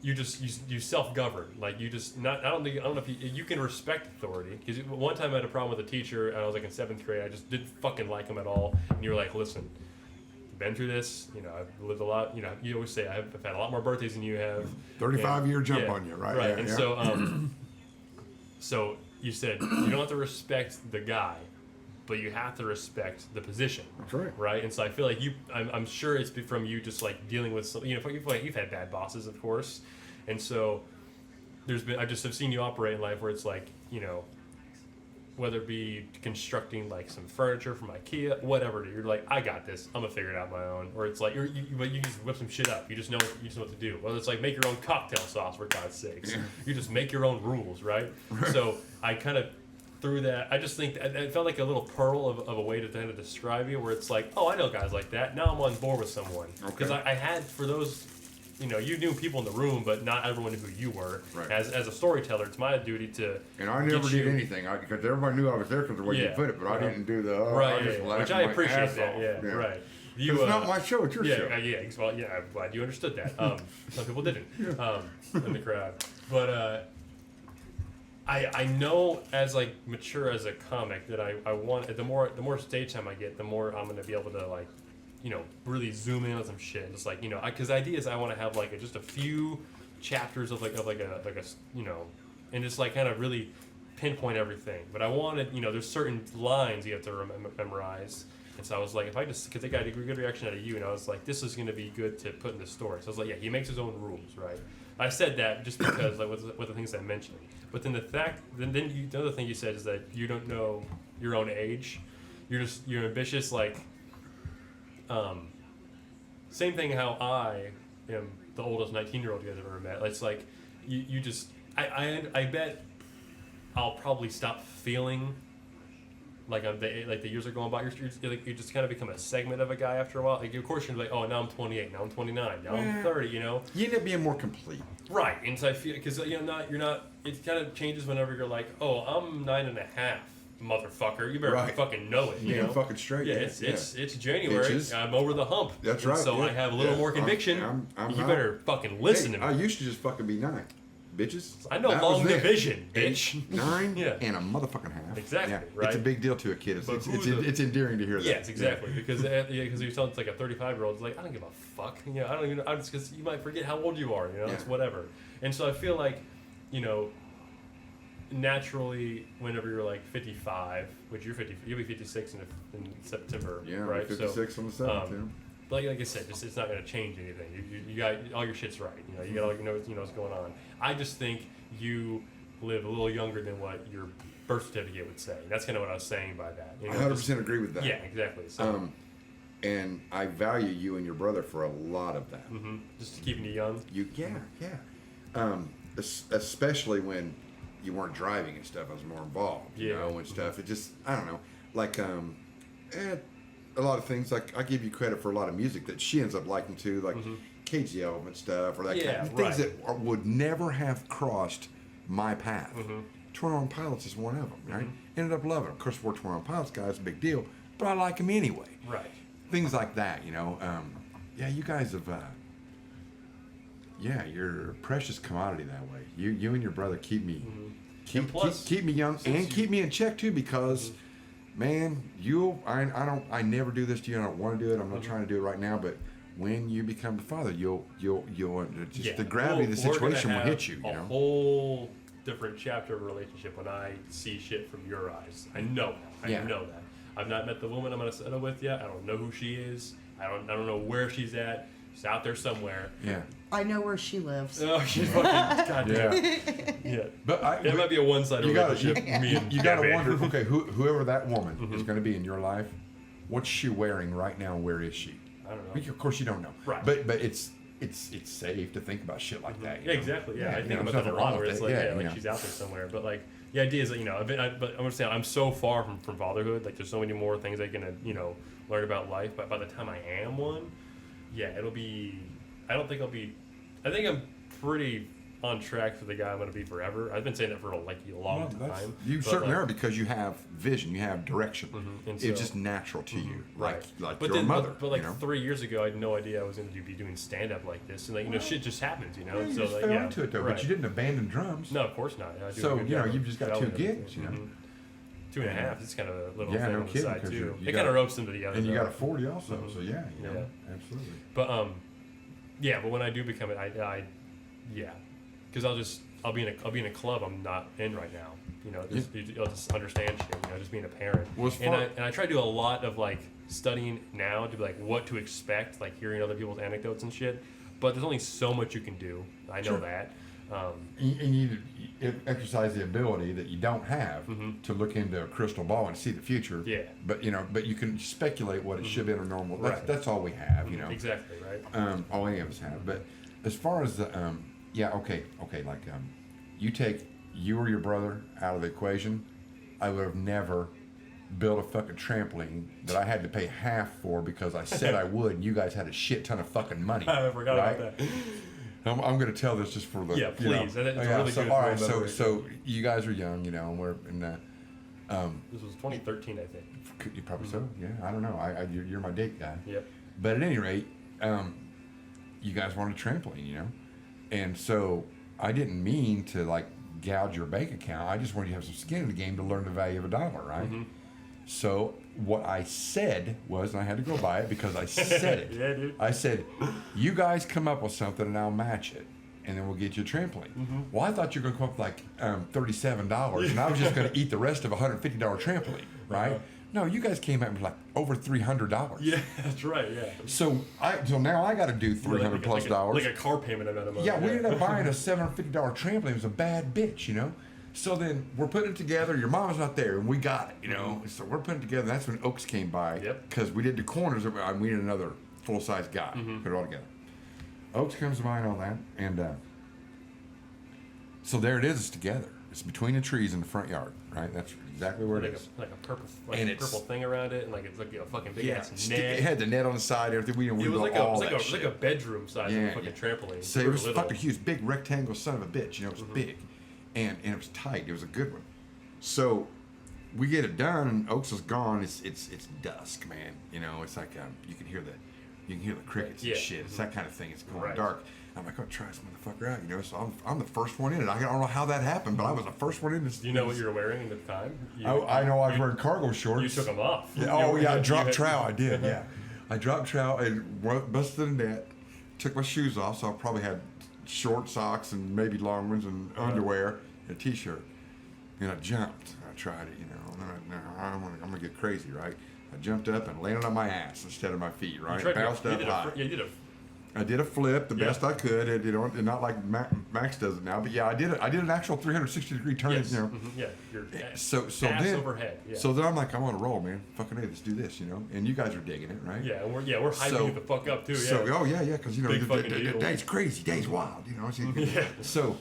You self-govern, like you just not. I don't know if you can respect authority, because one time I had a problem with a teacher and I was like in 7th grade. I just didn't fucking like him at all, and you were like, listen, I've been through this. I've lived a lot. You always say I've had a lot more birthdays than you have. 35-year jump on you, right? Right, yeah, and so you said you don't have to respect the guy, but you have to respect the position. That's right. Right? And so I feel like I'm sure it's from you just like dealing with some, you've had bad bosses, of course. And so I just have seen you operate in life where it's like, whether it be constructing like some furniture from IKEA, whatever, you're like, I got this. I'm gonna figure it out on my own. Or it's like you just whip some shit up. You just know what to do. Whether it's like make your own cocktail sauce, for God's sakes. Yeah. You just make your own rules, right? So I kind of through that, I just think it felt like a little pearl of a way to kind of describe you, where it's like, oh, I know guys like that. Now I'm on board with someone. Because I had, for those, you knew people in the room, but not everyone knew who you were. Right. As a storyteller, it's my duty to. And I never did anything, because everybody knew I was there because of the way you put it, but I didn't do the. Which I appreciate that. Yeah, right. It's not my show; it's your show. Well, I'm glad you understood that. Some people didn't in the crowd, but. I know as like mature as a comic that I want the more stage time I get, the more I'm gonna be able to like, really zoom in on some shit. Just like because the idea is I want to have like just a few chapters of a and just like kind of really pinpoint everything. But I wanted there's certain lines you have to memorize. And so I was like, if I just, because they got a good reaction out of you, and I was like, this is going to be good to put in the story. So I was like, yeah, he makes his own rules, right? I said that just because, like, with the things I mentioned. But then the other thing you said is that you don't know your own age. You're ambitious, like, same thing how I am the oldest 19-year-old you guys have ever met. It's like, you just, I bet I'll probably stop feeling like the years are going by, you just kind of become a segment of a guy after a while. Like, of course, you're like, oh, now I'm 28, now I'm 29, now I'm 30. You end up being more complete, right? And so I feel because you're not. It kind of changes whenever you're like, oh, I'm 9.5. motherfucker, you better fucking know it. You know? Fucking straight. Yeah, it's January. Bitches. I'm over the hump. That's and right. So I have a little more conviction. You better fucking listen to me. I used to just fucking be 9. Bitches. I know long division, bitch. 9 and a motherfucking half. Exactly, right? It's a big deal to a kid. It's endearing to hear that. Yes, exactly. Because you're telling it's like a 35-year-old. It's like, I don't give a fuck. You know, I don't even. I just because you might forget how old you are. You know, it's whatever. And so I feel like, you know, naturally, whenever you're like 55, which you'll be 56 in September, right? 56 on the 7th. But like I said, it's not going to change anything. You got all your shit's right. You know, you got all you know what's going on. I just think you live a little younger than what your birth certificate would say. That's kind of what I was saying by that. You know, I 100% agree with that. Yeah, exactly. So, and I value you and your brother for a lot of that. Just keeping you young. Especially when you weren't driving and stuff. I was more involved. You know, and stuff. It just, I don't know, like a lot of things. Like I give you credit for a lot of music that she ends up liking too, like KGL and stuff, or that kind of things that would never have crossed my path. 21 Pilots is one of them, right? Ended up loving them. Of course, we're 21 Pilots guys, a big deal, but I like them anyway. Right. Things like that, you know. You guys have. You're a precious commodity that way. You and your brother keep me, keep me young and keep me in check too, because. Man, I never do this to you. I don't want to do it. I'm not trying to do it right now. But when you become the father, you'll the gravity of the situation will hit you. You know, a whole different chapter of a relationship when I see shit from your eyes. I know that. I've not met the woman I'm gonna settle with yet. I don't know who she is. I don't know where she's at. She's out there somewhere. Yeah. I know where she lives. Oh, she's fucking goddamn. Yeah. But it might be a one-sided relationship. You gotta wonder. Okay, whoever that woman is going to be in your life, what's she wearing right now? Where is she? I don't know. Of course you don't know. Right. But it's safe to think about shit like that. Yeah, exactly. Yeah, I think about that a lot. Where it's like, she's out there somewhere. But like the idea is that but I'm saying I'm so far from fatherhood. Like there's so many more things I can learn about life. But by the time I am one. Yeah, it'll be. I think I'm pretty on track for the guy I'm going to be forever. I've been saying that for a long time. You certainly are, because you have vision, you have direction. And it's just natural to you, right? Like your mother. But 3 years ago, I had no idea I was going to be doing stand up like this, and shit just happens, You just fell into it though, but you didn't abandon drums. No, of course not. So you've just got 2 gigs, 2.5. It's kind of a little thing on the side too. It kind of ropes them together. And you got a 40 also, so absolutely. But but when I do become it, because I'll be in a club I'm not in right now. You'll just understand shit. Just being a parent. And I try to do a lot of like studying now to be like what to expect, like hearing other people's anecdotes and shit. But there's only so much you can do. I know that. And you exercise the ability that you don't have to look into a crystal ball and see the future. Yeah. But you can speculate what it should be or normal. That's all we have. Exactly right. All any of us have. But as far as the like you take you or your brother out of the equation, I would have never built a fucking trampoline that I had to pay half for because I said I would, and you guys had a shit ton of fucking money. I forgot about that. I'm going to tell this just for the please. It's really good. All right, so you guys are young, and we're in that. This was 2013, I think. You probably so. Yeah, I don't know. You're my date guy. Yep. But at any rate, you guys wanted a trampoline, and so I didn't mean to like gouge your bank account. I just wanted you to have some skin in the game to learn the value of a dollar, right? So what I said was, and I had to go by it because I said it. Yeah, dude. I said, you guys come up with something and I'll match it. And then we'll get you a trampoline. Well, I thought you were going to come up with like $37 and I was just going to eat the rest of a $150 trampoline, right? No, you guys came out with like over $300. Yeah, that's right, yeah. So now I got to do $300 plus dollars. Like a car payment amount of money. Yeah, we ended up buying a $750 trampoline. It was a bad bitch, So then we're putting it together. Your mom's not there, and we got it, So we're putting it together. That's when Oaks came by. Yep. Because we did the corners. We needed another full-size guy. Put it all together. Oaks comes by and all that. And so there it is. It's together. It's between the trees in the front yard, right? That's exactly where it is. Like a purple, purple thing around it, and like it's like a fucking big ass net. It had the net on the side, everything. It was like a bedroom size of a fucking trampoline. So it was fucking huge, big rectangle son of a bitch. It was big, and it was tight. It was a good one. So we get it done, and Oaks is gone. It's dusk, man. You know, it's like you can hear the crickets and shit. It's that kind of thing. It's going dark. I'm like, I'll try this motherfucker out, you know. So I'm the first one in it. I don't know how that happened, but I was the first one in this. Do you know what you were wearing at the time? I know I was wearing cargo shorts. You took them off. Yeah, I dropped trout. I did, yeah. I dropped trout and busted the net. Took my shoes off, so I probably had short socks and maybe long ones and underwear and a t-shirt. And I jumped. I tried it, you know. And I'm gonna get crazy, right? I jumped up and landed on my ass instead of my feet, right? Bounced up high. I did a flip the best I could, and, you know, and not like Max does it now, but yeah, I did an actual 360-degree turn, yes. you know. Yeah, your so ass then, overhead. Yeah. So then I'm like, I want to roll, man. Fucking hey, let's do this, you know. And you guys are digging it, right? Yeah, we're hyping you the fuck up too. Yeah. So because you know the day's crazy, day's wild, you know. So,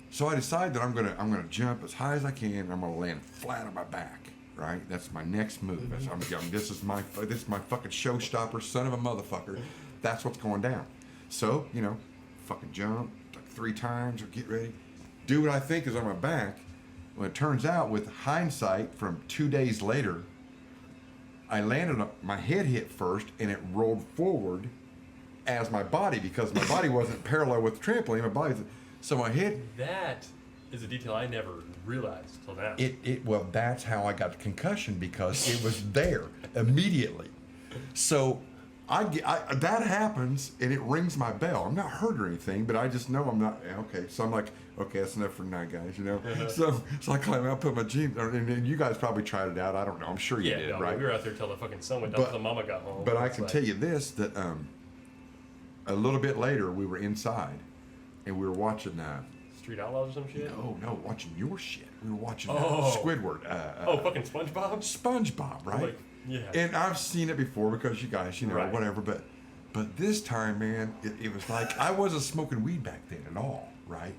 so I decide that I'm gonna jump as high as I can. And I'm gonna land flat on my back. Right, that's my next move. This is my fucking showstopper, son of a motherfucker. That's what's going down. So, you know, fucking jump like 3 times or get ready. Do what I think is on my back. Well, it turns out, with hindsight from 2 days later, I landed up, my head hit first and it rolled forward as my body, because my body wasn't parallel with the trampoline. My body, so my head. That is a detail I never realized till now. Well, that's how I got the concussion, because it was there immediately. So that happens and it rings my bell. I'm not hurt or anything, but I just know I'm not okay. So I'm like, okay, that's enough for tonight, guys. You know. So I climb out, put my jeans, and you guys probably tried it out. I don't know. I'm sure you did, right? We were out there till the fucking sun went down, till the mama got home. But I can tell you this, that a little bit later we were inside and we were watching. Street Outlaws or some shit? No, watching your shit. We were watching Squidward. Fucking SpongeBob? SpongeBob, right? Like, yeah. And I've seen it before because you guys, you know, whatever. But this time, man, it was like I wasn't smoking weed back then at all, right?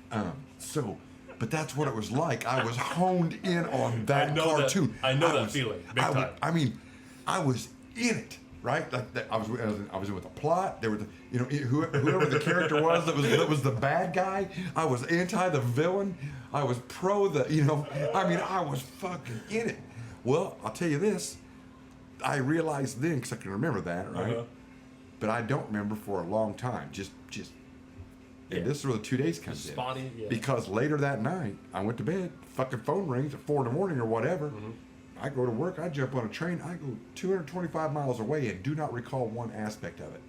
But that's what it was like. I was honed in on that cartoon. I know that feeling, big time. I mean, I was in it. Right, like I was in with a plot. There was, you know, whoever the character was that was the bad guy. I was anti the villain. I was pro the, you know. I mean, I was fucking in it. Well, I'll tell you this. I realized then, because I can remember that, right? But I don't remember for a long time. Just. And this is where the 2 days comes in. Spotty, yeah. Because later that night, I went to bed. Fucking phone rings at 4 a.m. or whatever. Mm-hmm. I go to work, I jump on a train, I go 225 miles away and do not recall one aspect of it.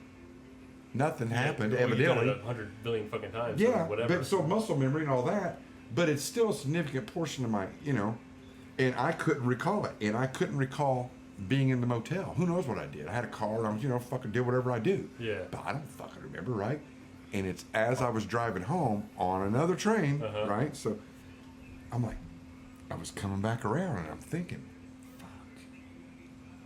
Nothing happened, evidently. You did it 100 billion fucking times. Yeah, or whatever. But so muscle memory and all that, but it's still a significant portion of my, you know, and I couldn't recall it. And I couldn't recall being in the motel. Who knows what I did? I had a car and I was, you know, fucking did whatever I do. Yeah. But I don't fucking remember, right? And it's as I was driving home on another train, right? So I'm like, I was coming back around and I'm thinking,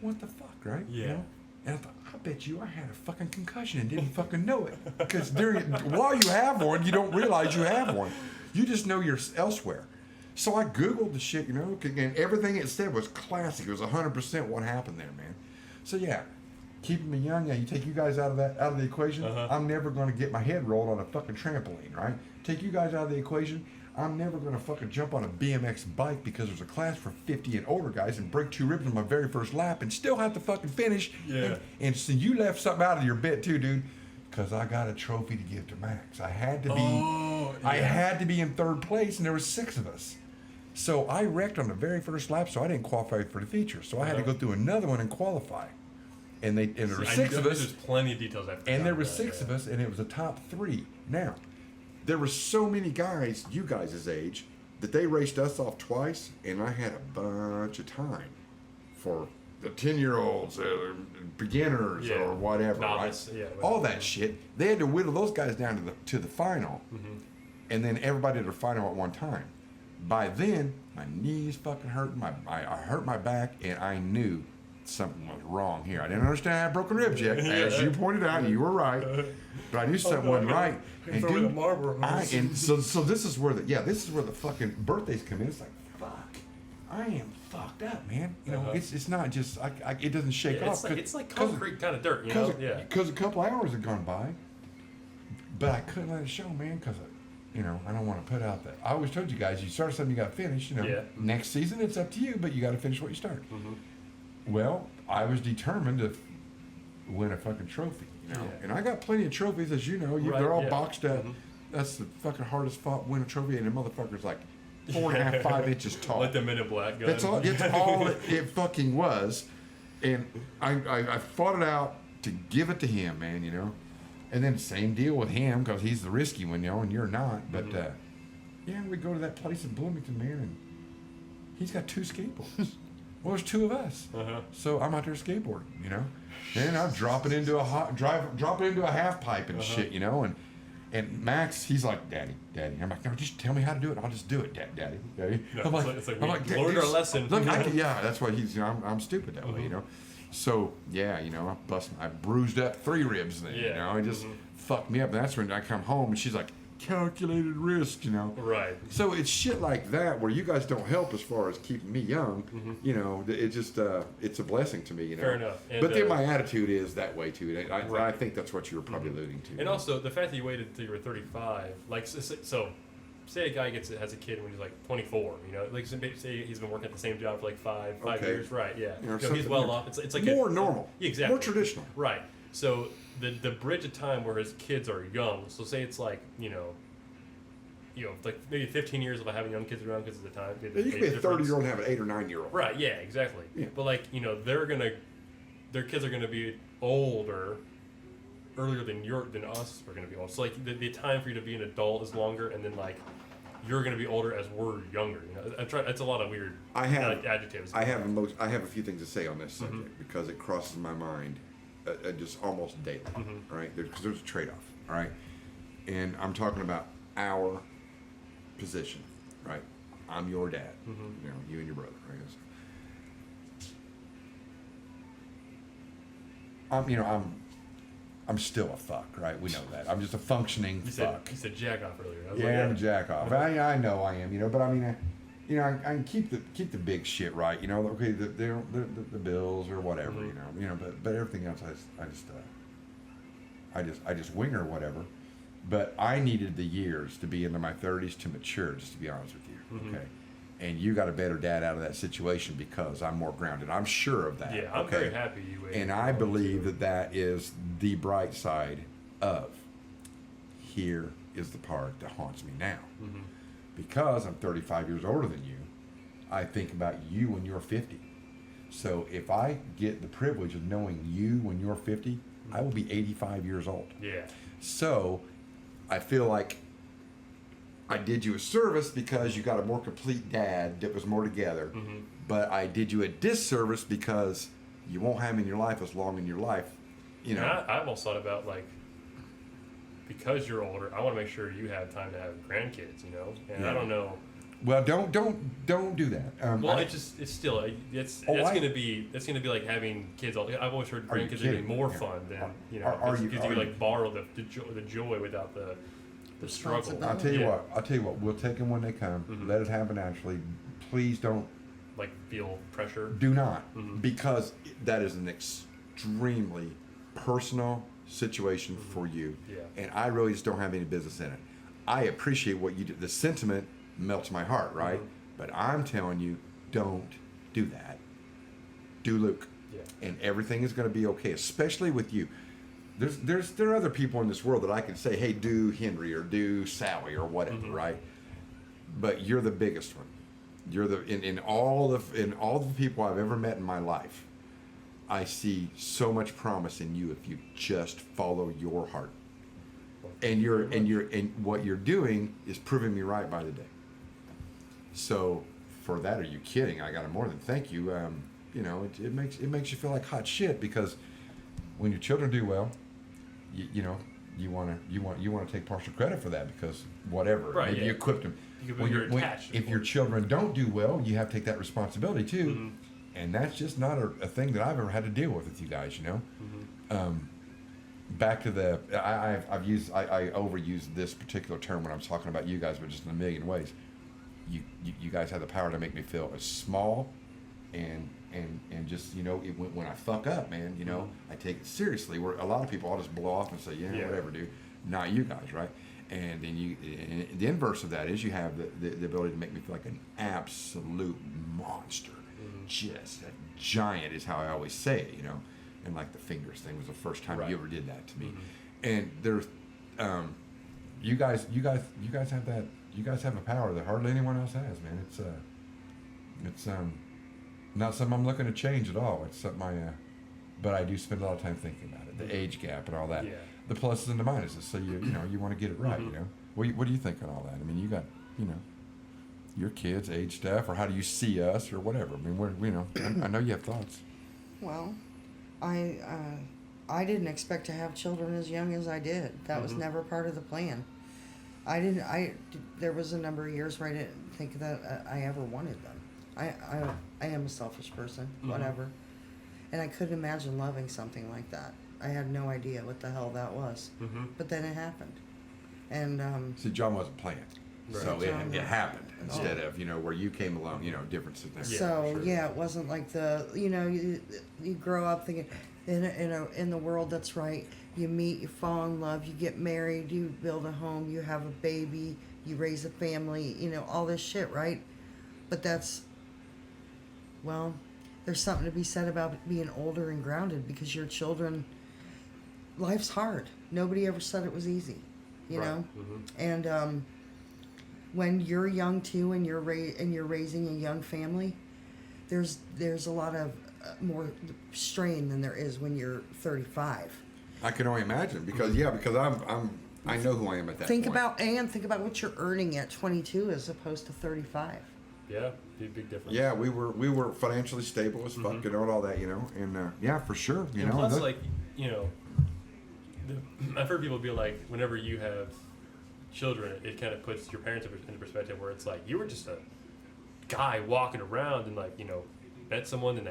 what the fuck, right? Yeah. You know? And I thought, I bet you I had a fucking concussion and didn't fucking know it. Because while you have one, you don't realize you have one. You just know you're elsewhere. So I Googled the shit, you know, and everything it said was classic. It was 100% what happened there, man. So yeah, keeping me young, you take you guys out of the equation, I'm never going to get my head rolled on a fucking trampoline, right? Take you guys out of the equation, I'm never going to fucking jump on a BMX bike because there's a class for 50 and older guys and break 2 ribs on my very first lap and still have to fucking finish. Yeah. And so you left something out of your bit too, dude, because I got a trophy to give to Max. I had to be, I had to be in 3rd place, and there was 6 of us. So I wrecked on the very first lap, so I didn't qualify for the feature. So I had to go through another one and qualify. And there were 6 of us. There's plenty of details I forgot. And there were 6 of us, and it was a top 3. Now, there were so many guys, you guys' age, that they raced us off twice, and I had a bunch of time for the 10-year-olds, beginners, or whatever, novice, right? Yeah, all that shit. They had to whittle those guys down to the final, and then everybody did a final at one time. By then, my knees fucking hurt, I hurt my back, and I knew something was wrong here. I didn't understand I had broken ribs yet, as you pointed out, you were right. But I knew something wasn't right. And dude, so this is where the fucking birthdays come in. It's like, fuck, I am fucked up, man. You know, it's not just it doesn't shake off. It's like concrete kind of dirt, you know. Yeah. Because a couple hours had gone by, but I couldn't let it show, man. Because you know, I don't want to put out that. I always told you guys, you start something, you got to finish. You know, Yeah. next season it's up to you, but you got to finish what you start. Well, I was determined to win a fucking trophy. You know, and I got plenty of trophies, as you know. They're all boxed up. That's the fucking hardest fought win a trophy, and the motherfucker's like 4.5, 5 inches tall. Like the Men in Black gun. That's all. It's all it fucking was, and I fought it out to give it to him, man. You know, and then same deal with him because he's the risky one, you know, and you're not. But yeah, we go to that place in Bloomington, man, and he's got 2 skateboards. Well, there's 2 of us, so I'm out there skateboarding, you know, and I'm dropping into a half pipe and shit, you know, and Max, he's like, Daddy. I'm like, no, just tell me how to do it. I'll just do it, Daddy. No, I'm like, we learned our lesson. Look, yeah, that's why he's, you know, I'm stupid that way, you know. So yeah, you know, I bruised up 3 ribs then, you know, it just fucked me up. And that's when I come home and she's like, calculated risk, you know. Right. So it's shit like that where you guys don't help as far as keeping me young. You know, it just it's a blessing to me, you know. Fair enough. And, but then my attitude is that way too. I think that's what you were probably alluding to. And also the fact that you waited until you were 35, like so say a guy has a kid when he's like 24, you know, like say he's been working at the same job for like five years, right? Yeah, you know, he's well off. It's like more normal, exactly, more traditional, right? So the bridge of time where his kids are young. So say it's like you know, like maybe 15 years if I have young kids around because of the time. You can be a 30-year-old and have an 8 or 9-year-old. Right. Yeah. Exactly. Yeah. But like their kids are gonna be older earlier than us are gonna be old. So like the time for you to be an adult is longer, and then like you're gonna be older as we're younger. You know, it's a lot of weird adjectives. I have a few things to say on this subject because it crosses my mind just almost daily. Right? Because there's a trade-off. All right, and I'm talking about our position. Right? I'm your dad. You know, you and your brother. Right? I'm still a fuck, right? We know that. I'm just a functioning fuck. You said jack off earlier. Yeah, I'm a jack off. I know I am, you know, but I mean, I can keep the big shit right, you know. Okay, the bills or whatever, you know, but everything else I just wing or whatever. But I needed the years to be into my 30s to mature, just to be honest with you. Okay. And you got a better dad out of that situation because I'm more grounded. I'm sure of that. Yeah, I'm very happy you waited. And I believe that is the bright side of here is the part that haunts me now. Because I'm 35 years older than you, I think about you when you're 50. So if I get the privilege of knowing you when you're 50, I will be 85 years old. Yeah. So I feel like I did you a service because you got a more complete dad that was more together, but I did you a disservice because you won't have him in your life as long in your life, you know. And I've also thought about like because you're older, I want to make sure you have time to have grandkids, you know. And I don't know. Well, don't do that. Well, it's gonna be like having kids. I've always heard grandkids are gonna be more fun than because you like borrow the joy without the struggle. I'll tell you what. We'll take them when they come. Let it happen naturally. Please don't like feel pressure. Do not, because that is an extremely personal situation for you, and I really just don't have any business in it. I appreciate what you do. The sentiment melts my heart, right? But I'm telling you, don't do that. Do Luke, and everything is going to be okay. Especially with you. There are other people in this world that I can say, hey, do Henry or do Sally or whatever, right? But you're the biggest one. You're in all the people I've ever met in my life. I see so much promise in you if you just follow your heart. And what you're doing is proving me right by the day. So for that, are you kidding? I got to more than thank you. You know, it makes you feel like hot shit because when your children do well, you know, you want to take partial credit for that because whatever, right, maybe you equipped them. If your children don't do well, you have to take that responsibility too, and that's just not a thing that I've ever had to deal with you guys. You know, back to the I overuse this particular term when I'm talking about you guys, but just in a million ways. You guys have the power to make me feel as small, and just, you know, when I fuck up, man, you know, I take it seriously. Where a lot of people, I'll just blow off and say, yeah, whatever, dude. Not you guys, right? And then and the inverse of that is you have the ability to make me feel like an absolute monster. Just a giant is how I always say it, And like the fingers thing was the first time you ever did that to me. And there's, you guys have that. You guys have a power that hardly anyone else has, man. It's not something I'm looking to change at all. It's something but I do spend a lot of time thinking about it, the age gap and all that, the pluses and the minuses. So you want to get it right, What do you think on all that? I mean, you got, your kids, age stuff, or how do you see us, or whatever? I mean, I know you have thoughts. Well, I didn't expect to have children as young as I did. That was never part of the plan. There was a number of years where I didn't think that I ever wanted them. I am a selfish person, whatever. And I couldn't imagine loving something like that. I had no idea what the hell that was. But then it happened. And see, John wasn't planned. Right. So it happened instead of, where you came along, different things. So, it wasn't like you grow up thinking, in the world that's right, you meet, you fall in love, you get married, you build a home, you have a baby, you raise a family, all this shit, right? But there's something to be said about being older and grounded, because your children, life's hard. Nobody ever said it was easy, know? And when you're young too, and you're raising a young family, there's a lot of more strain than there is when you're 35. I can only imagine because I know who I am at that think point. Think about what you're earning at 22 as opposed to 35. Yeah, big difference. Yeah, we were financially stable as fuck, and all that, and for sure, and plus, I've heard people be like, whenever you have children, it kind of puts your parents into perspective, where it's like you were just a guy walking around and met someone and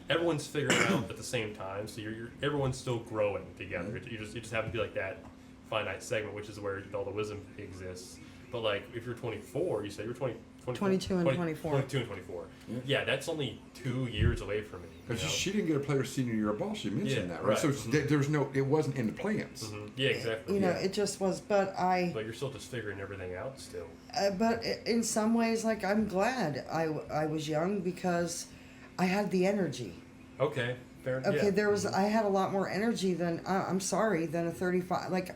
everyone's figuring out at the same time, so everyone's still growing together. You just happen to be like that finite segment, which is where all the wisdom exists. But if you're 24, you say you're 22 and 24. 22 and 24. Yeah, that's only 2 years away from me. Because she didn't get to play her senior year of ball. She mentioned that, right? So it wasn't in the plans. Yeah, exactly. It just was. But you're still just figuring everything out still. But in some ways, I'm glad I was young, because I had the energy. Okay, fair. Okay, yeah. I had a lot more energy than a 35.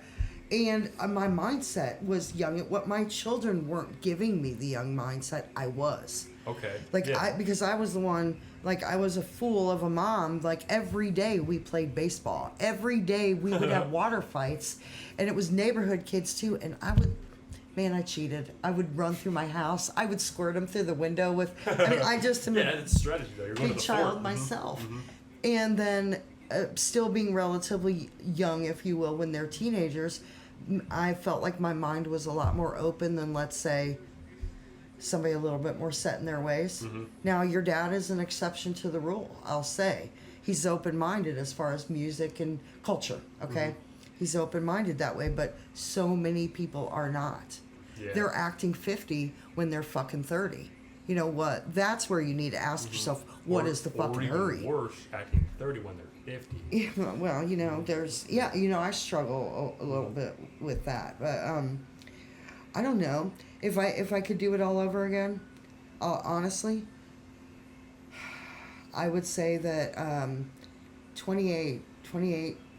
And my mindset was young. What my children weren't giving me the young mindset I was. Okay. Because I was the one, I was a fool of a mom. Every day we played baseball. Every day we would have water fights. And it was neighborhood kids too. And I cheated. I would run through my house. I would squirt them through the window with, I just am it's strategy though. You're going to the child fort. myself. And then still being relatively young, if you will, when they're teenagers, I felt like my mind was a lot more open than, let's say, somebody a little bit more set in their ways. Now, your dad is an exception to the rule, I'll say. He's open-minded as far as music and culture, okay? He's open-minded that way, but so many people are not. Yeah. They're acting 50 when they're fucking 30. You know what? That's where you need to ask yourself, what is the fucking hurry? Or worse, acting 30 when they're 50. Yeah, well, there's... Yeah, I struggle a little bit with that. But, I don't know. If I could do it all over again, honestly, I would say that 28,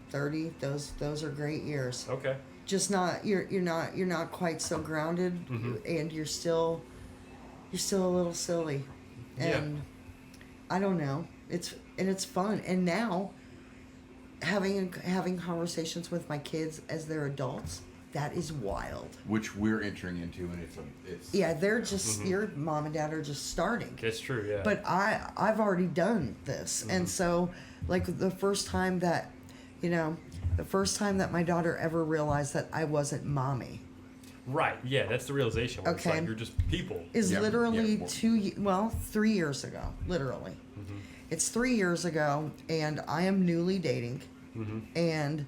30, those are great years. Okay. Just not... You're not quite so grounded, and you're still a little silly. And I don't know. It's fun. And now having conversations with my kids as they're adults, that is wild. Which we're entering into, and it's they're just your mom and dad are just starting. It's true, yeah. But I've already done this. And so the first time that my daughter ever realized that I wasn't mommy. Right, yeah, that's the realization. Where Okay. It's you're just people. Is literally 3 years ago, literally. It's 3 years ago, and I am newly dating, and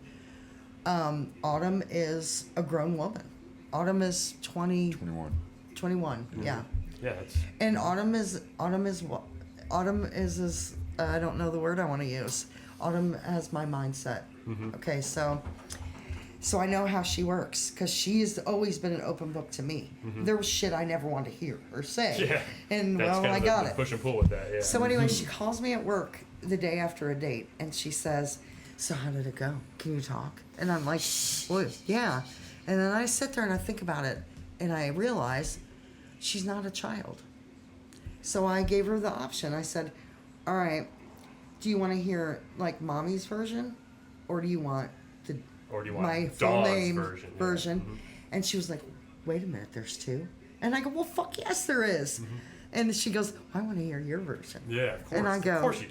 Autumn is a grown woman. Autumn is 21, yeah. Yeah, it's... And Autumn is I don't know the word I want to use. Autumn has my mindset. Okay, so So I know how she works because she's always been an open book to me. There was shit I never wanted to hear or say. Yeah. And That's well, kind I of got the it. push and pull with that, yeah. So anyway, she calls me at work the day after a date, and she says, "So how did it go? Can you talk?" And I'm like, "Well, yeah." And then I sit there and I think about it, and I realize she's not a child. So I gave her the option. I said, "All right, do you want to hear like mommy's version, or do you want the Or do you want my full Dawn's name version? version?" Yeah. And she was like, "Wait a minute, there's two?" And I go, "Well, fuck yes, there is." And she goes, "I want to hear your version." Yeah, of course. And I go, of course you.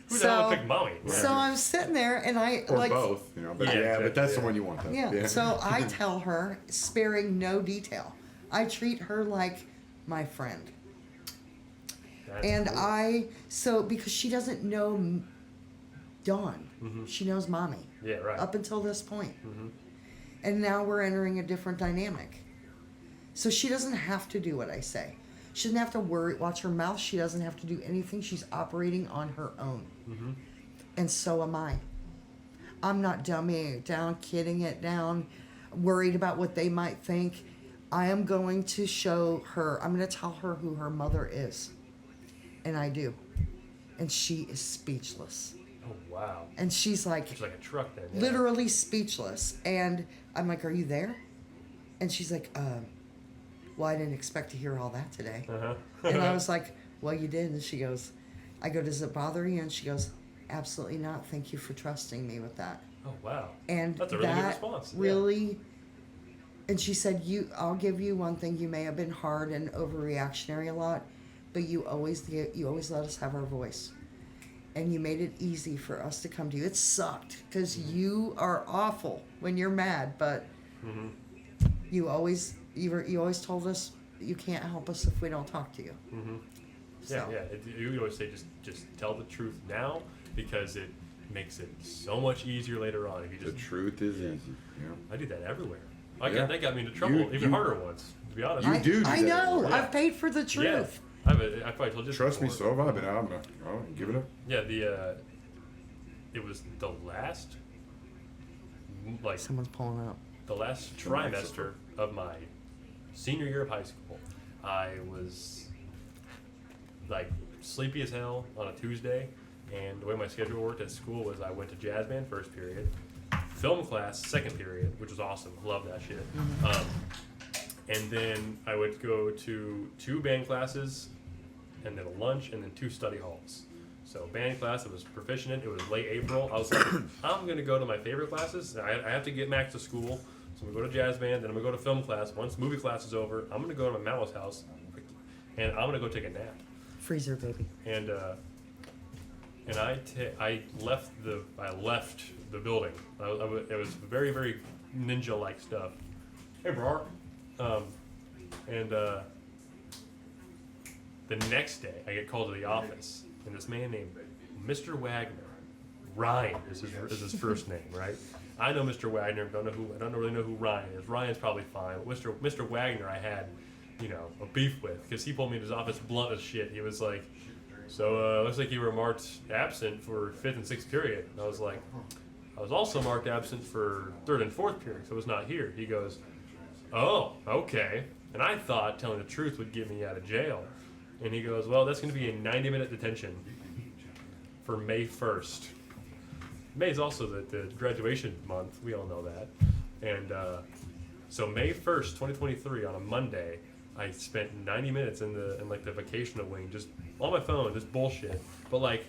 Who the hell would pick mommy? So I'm sitting there and I Or like both, you know. But Yeah, yeah, but that's the yeah. one you want. Though. yeah. So I tell her, sparing no detail. I treat her like my friend. That's And cool. because she doesn't know Dawn, she knows mommy. Yeah, right. Up until this point. And now we're entering a different dynamic. So she doesn't have to do what I say. She doesn't have to watch her mouth. She doesn't have to do anything. She's operating on her own. And so am I. I'm not dumbing it down, kidding it down, worried about what they might think. I am going to show her, I'm going to tell her who her mother is. And I do. And she is speechless. Oh, wow. And she's like, It's like a truck then. Yeah. literally speechless. And I'm like, "Are you there?" And she's like, "Well, I didn't expect to hear all that today." Uh-huh. And I was like, "Well, you did." And she goes, I go, "Does it bother you?" And she goes, "Absolutely not. Thank you for trusting me with that." Oh, wow. And That's a really good that response. Yeah. really, and she said, I'll give you one thing. You may have been hard and overreactionary a lot, but you always let us have our voice. And you made it easy for us to come to you. It sucked because you are awful when you're mad, but you always told us you can't help us if we don't talk to you. Yeah, So. yeah. You always say just tell the truth now because it makes it so much easier later on. If you The just, truth is easy. Yeah. I do that everywhere. Yeah. That got me into trouble even harder once, to be honest. You do I that know. Yeah. I've paid for the Yeah. truth. I probably told you this Trust me, before. so have I been out. Give it up. Yeah, it was the last, like, Someone's pulling up. the last trimester of my senior year of high school. I was like sleepy as hell on a Tuesday, and the way my schedule worked at school was I went to jazz band first period, film class second period, which was awesome. Love that shit. And then I would go to 2 band classes, and then a lunch, and then 2 study halls. So band class, I was proficient in. It was late April. I was like, I'm gonna go to my favorite classes. I have to get Max to school, so I'm gonna go to jazz band. Then I'm gonna go to film class. Once movie class is over, I'm gonna go to my mama's house, and I'm gonna go take a nap. Freezer, baby. And I left the building. It was very, very ninja-like stuff. Hey, bro. The next day, I get called to the office, and this man named Mr. Wagner, Ryan is his first name, right? I know Mr. Wagner. I don't really know who Ryan is. Ryan's probably fine. But Mr. Wagner, I had, a beef with because he pulled me in his office blunt as shit. He was like, "So looks like you were marked absent for 5th and 6th period." And I was like, "I was also marked absent for 3rd and 4th period, so I was not here." He goes, "Oh, okay." And I thought telling the truth would get me out of jail. And he goes, "Well, that's going to be a 90-minute detention for May 1st. May is also the graduation month. We all know that. And so May 1st, 2023, on a Monday, I spent 90 minutes in the vacational wing, just on my phone, just bullshit. But like,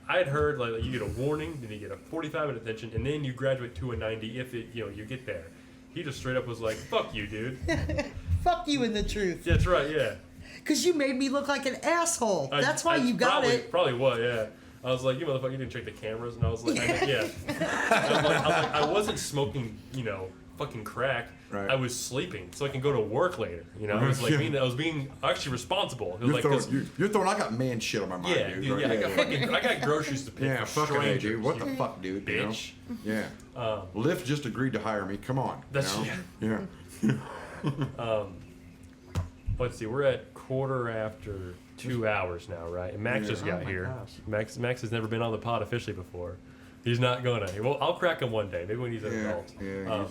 I had heard like you get a warning, then you get a 45-minute detention, and then you graduate to a 90 if you get there. He just straight up was like, "Fuck you, dude." Fuck you in the truth. That's right, yeah. Because you made me look like an asshole. That's why you got it. Probably what, yeah. I was like, "You motherfucker, you didn't check the cameras," and I was like, "Yeah." I wasn't smoking, fucking crack. Right. I was sleeping, so I can go to work later. I was like, I was being actually responsible. It was You're throwing. I got man shit on my mind, yeah, dude. dude, Right? I got groceries to pick Yeah, for fucking hey, strangers. dude. What the fuck, dude? Bitch. Yeah. Lyft just agreed to hire me. Come on. That's Yeah. Let's see, we're at 2:15 now, right? And Max Yeah. just got Oh my here. gosh. Max has never been on the pod officially before. He's not gonna. Well, I'll crack him one day. Maybe when he's an adult. Yeah,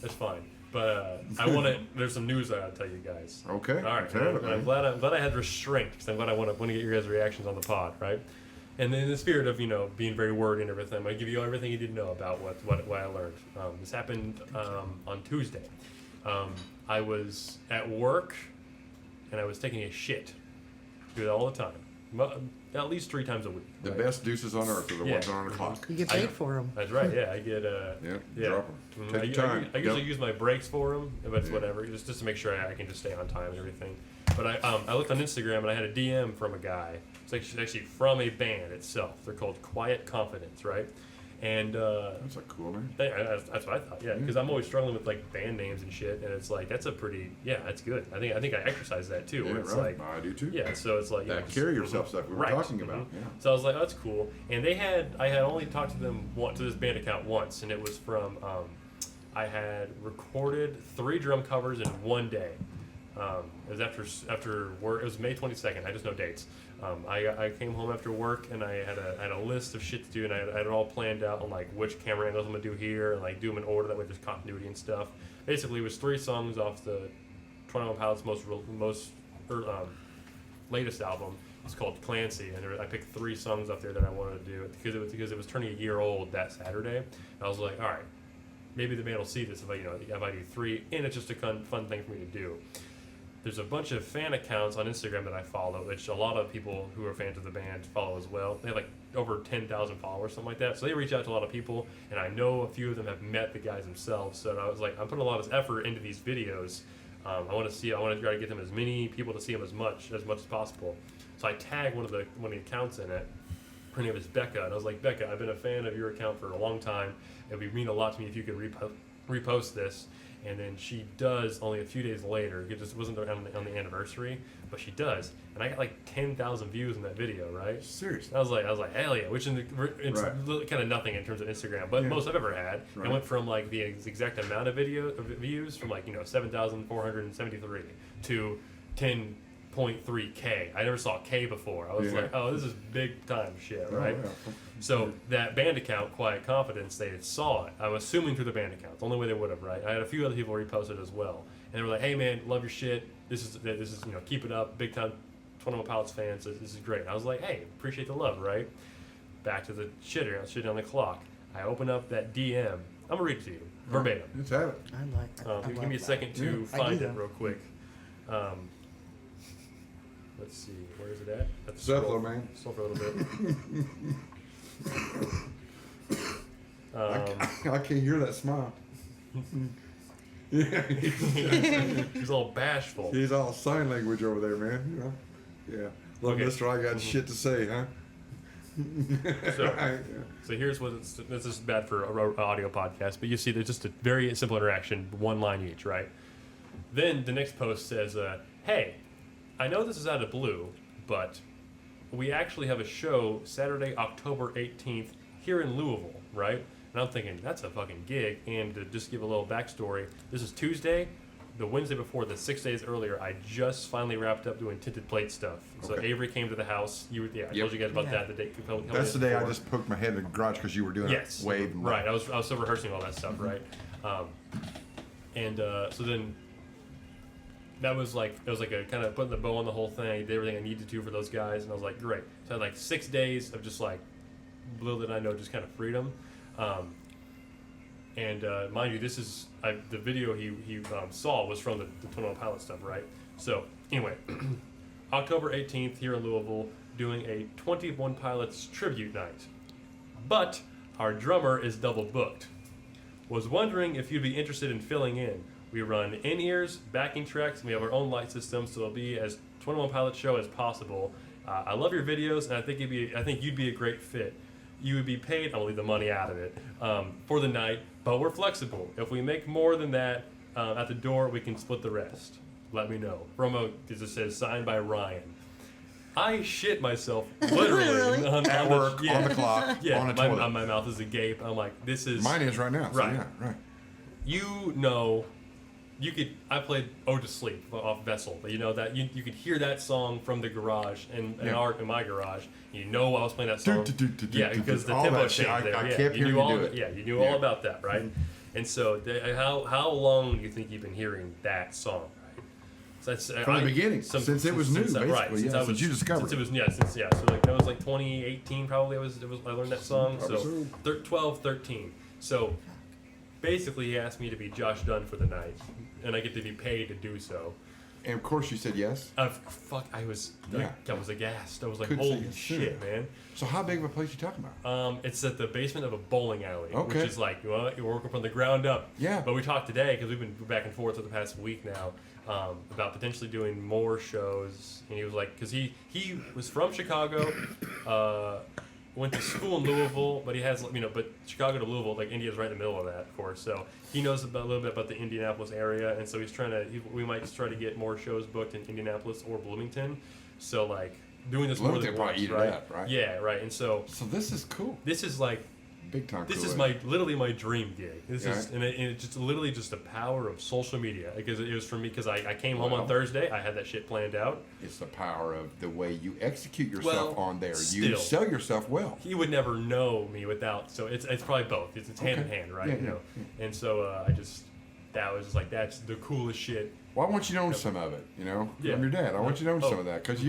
That's fine. But I want to. There's some news I gotta tell you guys. Okay. All right. I'm glad I had restraint because I'm glad I want to get your guys' reactions on the pod, right? And in the spirit of being very wordy and everything, I'm gonna give you everything you didn't know about what I learned. This happened on Tuesday. I was at work and I was taking a shit. Do that all the time. At least 3 times a week. The right? best deuces on earth are the ones on the clock. You get paid for them. That's right. Yeah, I get. Drop them. Take your time. I usually use my breaks for them, but it's whatever. Just to make sure I can just stay on time and everything. But I looked on Instagram and I had a DM from a guy. It's actually from a band itself. They're called Quiet Confidence, right? And that's a cool name. That's what I thought. Yeah, because I'm always struggling with like band names and shit, and it's like that's a pretty that's good. I think I exercise that too. Yeah, it's right. like I do too. Yeah, so it's like that carry yourself stuff we were talking about. Yeah. So I was like, oh, that's cool. And I had only talked to them to this band account once, and it was from I had recorded 3 drum covers in one day. It was after work. It was May 22nd. I just know dates. I came home after work and I had a list of shit to do, and I had it all planned out on like which camera angles I'm gonna do here and like do them in order that way there's continuity and stuff. Basically, it was 3 songs off the 21 Pilots' latest album. It's called Clancy, and I picked 3 songs up there that I wanted to do because it was turning a year old that Saturday. And I was like, all right, maybe the band will see this if I do 3, and it's just a fun thing for me to do. There's a bunch of fan accounts on Instagram that I follow, which a lot of people who are fans of the band follow as well. They have like over 10,000 followers, something like that. So they reach out to a lot of people, and I know a few of them have met the guys themselves. So I was like, I'm putting a lot of effort into these videos. I want to try to get them as many people to see them as much as possible. So I tagged one of the accounts in it. Her name is Becca, and I was like, Becca, I've been a fan of your account for a long time. It would mean a lot to me if you could repost this. And then she does only a few days later. It just wasn't on the anniversary, but she does. And I got like 10,000 views in that video, right? Seriously. I was like, hell yeah, which it's kind of nothing in terms of Instagram, but most I've ever had. Right. It went from like the exact amount of views from like 7,473 to 10.3K. I never saw K before. I was like, oh, this is big time shit, right? Oh, yeah. So that band account, Quiet Confidence, they saw it. I'm assuming through the band account. The only way they would have, right? I had a few other people reposted as well, and they were like, "Hey man, love your shit. This is keep it up. Big time 21 Pilots fans. This is great." And I was like, "Hey, appreciate the love, right?" Back to the shitter. I was shitting on the clock. I open up that DM. I'm gonna read it to you verbatim. Let's have it. Give me a second to find it real quick. Let's see, where is it at? That's Scroll, man. Scroll for a little bit. I can't hear that smile. He's all bashful. He's all sign language over there, man. Yeah. Look, mister, I got shit to say, huh? So here's what this is bad for an audio podcast, but you see there's just a very simple interaction, 1 line each, right? Then the next post says, hey, I know this is out of the blue, but we actually have a show Saturday, October 18th here in Louisville, right? And I'm thinking, that's a fucking gig. And to just give a little backstory, this is Tuesday. The Wednesday before, the 6 days earlier, I just finally wrapped up doing tinted plate stuff. So Avery came to the house. I told you guys about that the day. That's the day I just poked my head in the garage because you were doing a wave. Right, I was still rehearsing all that stuff, right? So then that was like a kind of putting the bow on the whole thing. I did everything I needed to for those guys, and I was like, great. So I had like 6 days of just like little did I know, just kind of freedom. Mind you, this is the video he saw was from the 21 Pilot stuff, right? So anyway, October 18th here in Louisville, doing a 21 Pilots tribute night, but our drummer is double booked. Was wondering if you'd be interested in filling in. We run in-ears, backing tracks, and we have our own light system, so it'll be as 21 Pilot show as possible. I love your videos, and I think you'd be a great fit. You would be paid, I'll leave the money out of it, for the night, but we're flexible. If we make more than that at the door, we can split the rest. Let me know. Promo, as it says, signed by Ryan. I shit myself, literally. At work, on the clock, on a toilet. My mouth is agape. I'm like, this is... Mine is right now. So right. Yeah, right. You know I played Ode to Sleep off Vessel. You know that you could hear that song from the garage in my garage. You know I was playing that song. Yeah, because the tempo changed there. I kept hearing you do it. Yeah, you knew all about that, right? And so how long do you think you've been hearing that song? So that's, from the beginning, since it was new, basically. Right, Since you discovered it. So like that was like 2018 probably. I learned that song. So 12, 13. So basically, he asked me to be Josh Dunn for the night, and I get to be paid to do so. And of course, you said yes. I was aghast. I was like, Couldn't holy yes shit, man. So how big of a place you talking about? It's at the basement of a bowling alley, okay. which is like, well, you're working from the ground up. Yeah. But we talked today because we've been back and forth for the past week now about potentially doing more shows. And he was like, because he was from Chicago, went to school in Louisville, but he has, but Chicago to Louisville, like India's right in the middle of that, of course. So he knows a little bit about the Indianapolis area, and so he's we might just try to get more shows booked in Indianapolis or Bloomington. So like doing this more than once, right? Right? Yeah, right. And so this is cool. This is like big time. This is literally my dream gig. This is and it's just literally just the power of social media, because it was for me, because I came home on Thursday, I had that shit planned out. It's the power of the way you execute yourself on there. Still, you sell yourself well. He would never know me without. So it's probably both. It's hand in hand, right? Yeah. And so that was just like, that's the coolest shit. Well, I want you to own some of it, Yeah. I'm your dad. I want you to own some of that, because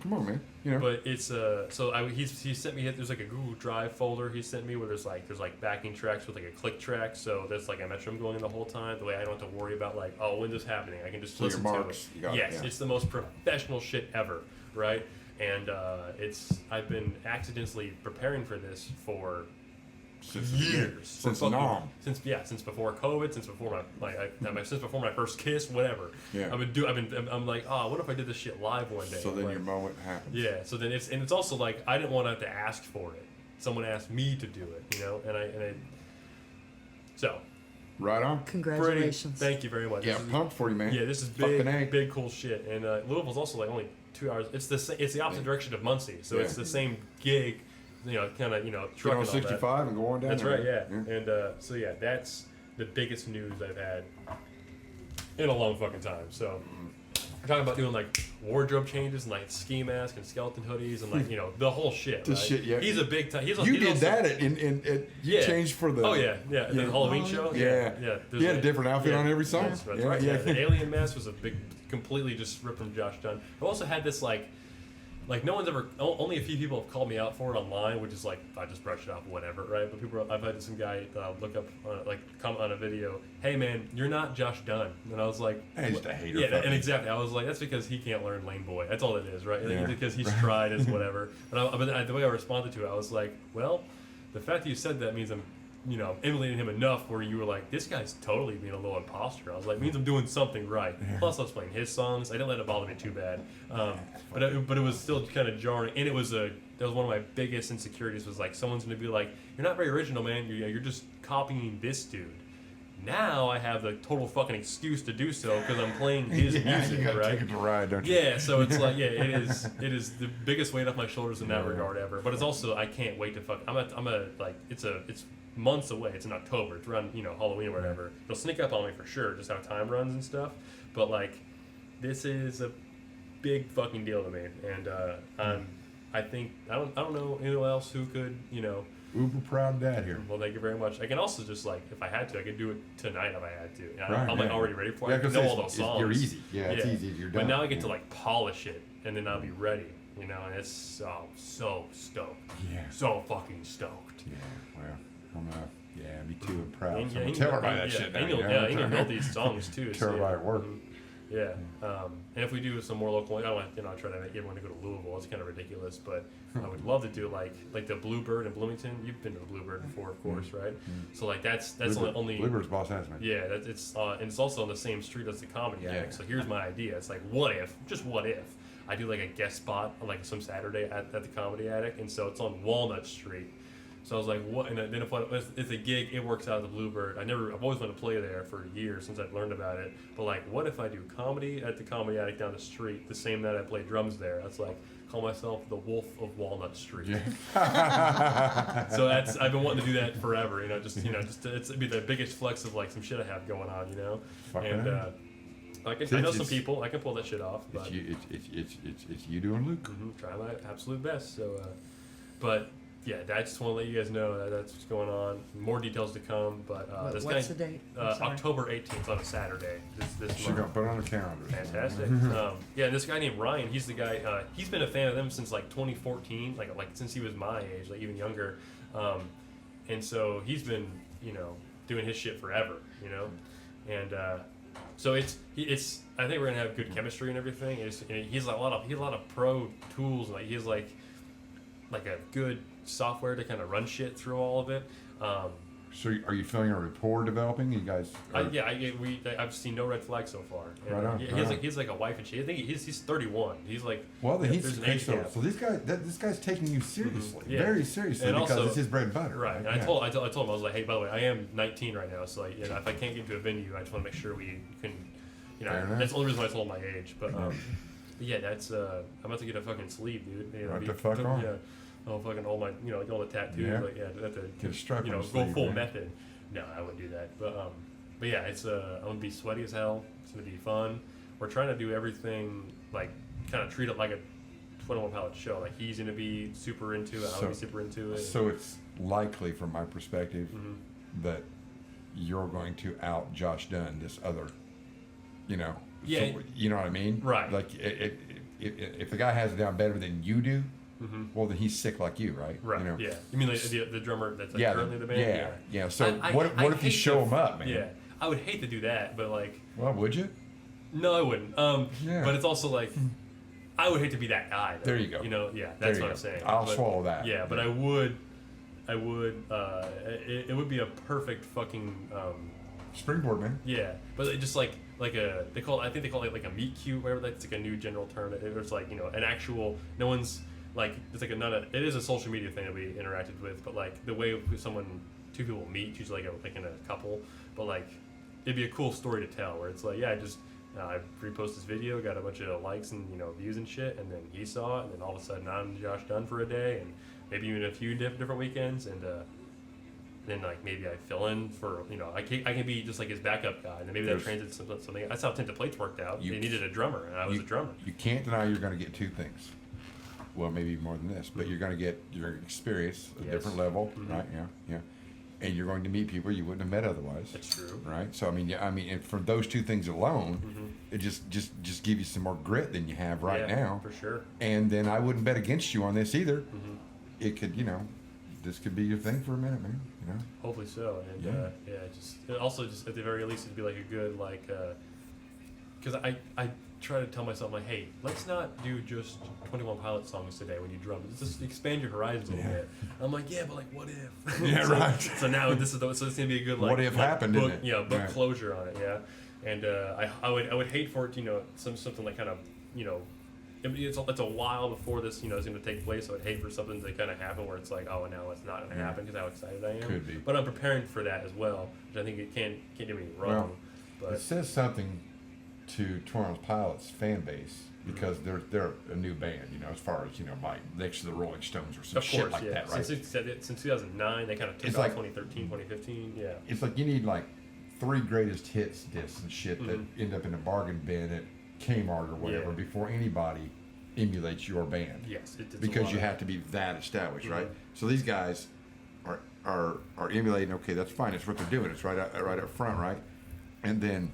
come on, man, But it's he sent me, there's like a Google Drive folder he sent me where there's like backing tracks with like a click track, so there's like a metronome going in the whole time. The way I don't have to worry about like, oh, when this is happening, I can just listen to it. Yes, it's the most professional shit ever, right? And I've been accidentally preparing for this for years, since before COVID, since before since before my first kiss, whatever. Yeah. I'm like, oh, what if I did this shit live one day? So then your moment happens. Yeah. So then it's also like, I didn't want to have to ask for it. Someone asked me to do it, so. Right on. Congratulations. Thank you very much. Yeah, pumped for you, man. Yeah, this is big cool shit. And Louisville's also like only 2 hours. It's the opposite direction of Muncie, so it's the same gig. Trucking 65 and go on down. That's right, yeah. And that's the biggest news I've had in a long fucking time. So we're talking about doing like wardrobe changes and like ski mask and skeleton hoodies and like the whole shit. The shit, yeah. He's a big time. You did that at changed for the. Oh yeah. The Halloween show. Yeah. There's he had a different outfit on every song. That's right. Yeah. The alien mask was a big, completely just ripped from Josh Dunn. I also had this like no one's ever, only a few people have called me out for it online, which is like, I just brush it off, whatever, right? But I've had some guy look up, comment on a video, hey man, you're not Josh Dunn. And I was like, hey, just a hater. Yeah, and exactly. I was like, that's because he can't learn Lane Boy. That's all it is, right? Yeah. Because he's tried as whatever. But the way I responded to it, I was like, well, the fact that you said that means I'm, emulating him enough where you were like, this guy's totally being a little imposter. I was like, means I'm doing something right. Yeah. Plus, I was playing his songs. I didn't let it bother me too bad. But it was still kind of jarring. And that was one of my biggest insecurities, was like, someone's going to be like, you're not very original, man. You're just copying this dude. Now I have the total fucking excuse to do so because I'm playing his music, you gotta right? Take it to ride, don't you? Yeah, so it's like, it is the biggest weight off my shoulders in that regard ever. But it's also, I can't wait to it's months away. It's in October. It's around Halloween or whatever. It'll sneak up on me for sure, just how time runs and stuff. But like, this is a big fucking deal to me, and I think I don't know anyone else who could Uber proud dad here. Well, thank you very much. I can also just like, if I had to, I could do it tonight if I had to. I'm like already ready for it. I know all those songs. You're easy. Yeah, it's easy. You're done. But now I get to like polish it, and then I'll be ready. And it's so stoked. Yeah. So fucking stoked. Yeah. Well, me too. I'm proud. And, I'm telling everybody that shit now. And you'll know these songs too. Tell everybody at work. Yeah. And if we do some more local, I don't want to try to make everyone to go to Louisville. It's kind of ridiculous, but I would love to do like the Bluebird in Bloomington. You've been to the Bluebird before, of course, right? Mm-hmm. So like that's only Bluebird's boss has me. Yeah, it's and it's also on the same street as the Comedy Attic. So here's my idea. It's like, what if I do like a guest spot on like some Saturday at the Comedy Attic, and so it's on Walnut Street. So I was like, what? And then if it's a gig, it works out of the Bluebird. I've always wanted to play there for years since I've learned about it. But like, what if I do comedy at the Comedy Attic down the street the same night I play drums there? That's like, call myself the Wolf of Walnut Street. Yeah. So I've been wanting to do that forever. It'd be the biggest flex of like some shit I have going on. I know some people. I can pull that shit off. But It's you doing Luke. Try my absolute best. So, but. Yeah, I just want to let you guys know that's what's going on. More details to come, but what's the date? October 18th on a Saturday. This She got put on the calendar. Fantastic. And this guy named Ryan, he's the guy. He's been a fan of them since like 2014, like since he was my age, like even younger. And so he's been doing his shit forever, and so it's. I think we're gonna have good chemistry and everything. He's like a lot of pro tools. Like he's like a good software to kind of run shit through all of it. So are you feeling a rapport developing? You guys? I've seen no red flags so far. Right on. He's like a wife and shit. I think he's 31. He's like he's so this guy's taking you seriously, very seriously, and because also, it's his bread and butter. Right. And I told him I was like, hey, by the way, I am 19 right now, so like, if I can't get to a venue, I just want to make sure we can. That's the only reason why I told him my age. But yeah, that's I'm about to get a fucking sleeve, dude. Right the fuck on. Yeah. Oh, fucking all my, like all the tattoos, have to get a stripe on the go sleeve, full method. No, I wouldn't do that. But yeah, it's I'm gonna be sweaty as hell. It's gonna be fun. We're trying to do everything like kind of treat it like a 21 Pilots show. Like he's gonna be super into it. I'll be super into it. So it's likely, from my perspective, that you're going to out Josh Dunn this other, Yeah. So, you know what I mean? Right. Like if the guy has it down better than you do. Well, then he's sick like you, right? Right. Yeah. You mean like the drummer that's like currently the band? Yeah. So what if you show him up, man? Yeah. I would hate to do that, but like. Well, would you? No, I wouldn't. But it's also like, I would hate to be that guy. Though. There you go. That's what I'm saying. I'll swallow that. Yeah, but I would. It would be a perfect fucking. Springboard, man. Yeah, but it just like a they call it like a meet cute, whatever. That's like a new general term. It's like an actual. No one's. Like it's like it is a social media thing that we interacted with, but like the way two people meet, usually like in a couple, but like it'd be a cool story to tell where it's like I reposted this video, got a bunch of likes and views and shit, and then he saw it, and then all of a sudden I'm Josh Dunn for a day, and maybe even a few different weekends, and then like maybe I fill in for I can be just like his backup guy, and then maybe that translates to something. That's how Tent to Plates worked out. They needed a drummer, and I was a drummer. You can't deny you're going to get two things. Well, maybe more than this, but you're going to experience a different level, right? Yeah, and you're going to meet people you wouldn't have met otherwise. That's true, right? So and for those two things alone, it just give you some more grit than you have right now, for sure. And then I wouldn't bet against you on this either. It could, this could be your thing for a minute, man. Hopefully so, and also at the very least it'd be like a good because I try to tell myself like, hey, let's not do just 21 Pilots songs today when you drum. Just expand your horizons a little bit. I'm like, yeah, but like, what if? Yeah, right. So now it's gonna be a good what if happened, book, didn't it? Book closure on it, And I would hate for it to something like kind of it's a while before this is going to take place. So I'd hate for something to kind of happen where it's like, oh, now it's not going to happen because how excited I am. Could be. But I'm preparing for that as well, which I think it can't do me wrong. Well, it says something to 21 Pilots fan base because they're a new band, as far as like next to the Rolling Stones or some shit like that, right? Since 2009, they kind of took off 2013, 2015. Yeah, it's like you need like 3 greatest hits discs and shit that end up in a bargain bin at Kmart or whatever before anybody emulates your band. Yes, it's because you have to be that established, right? So these guys are emulating. Okay, that's fine. It's what they're doing. It's right up front, right? And then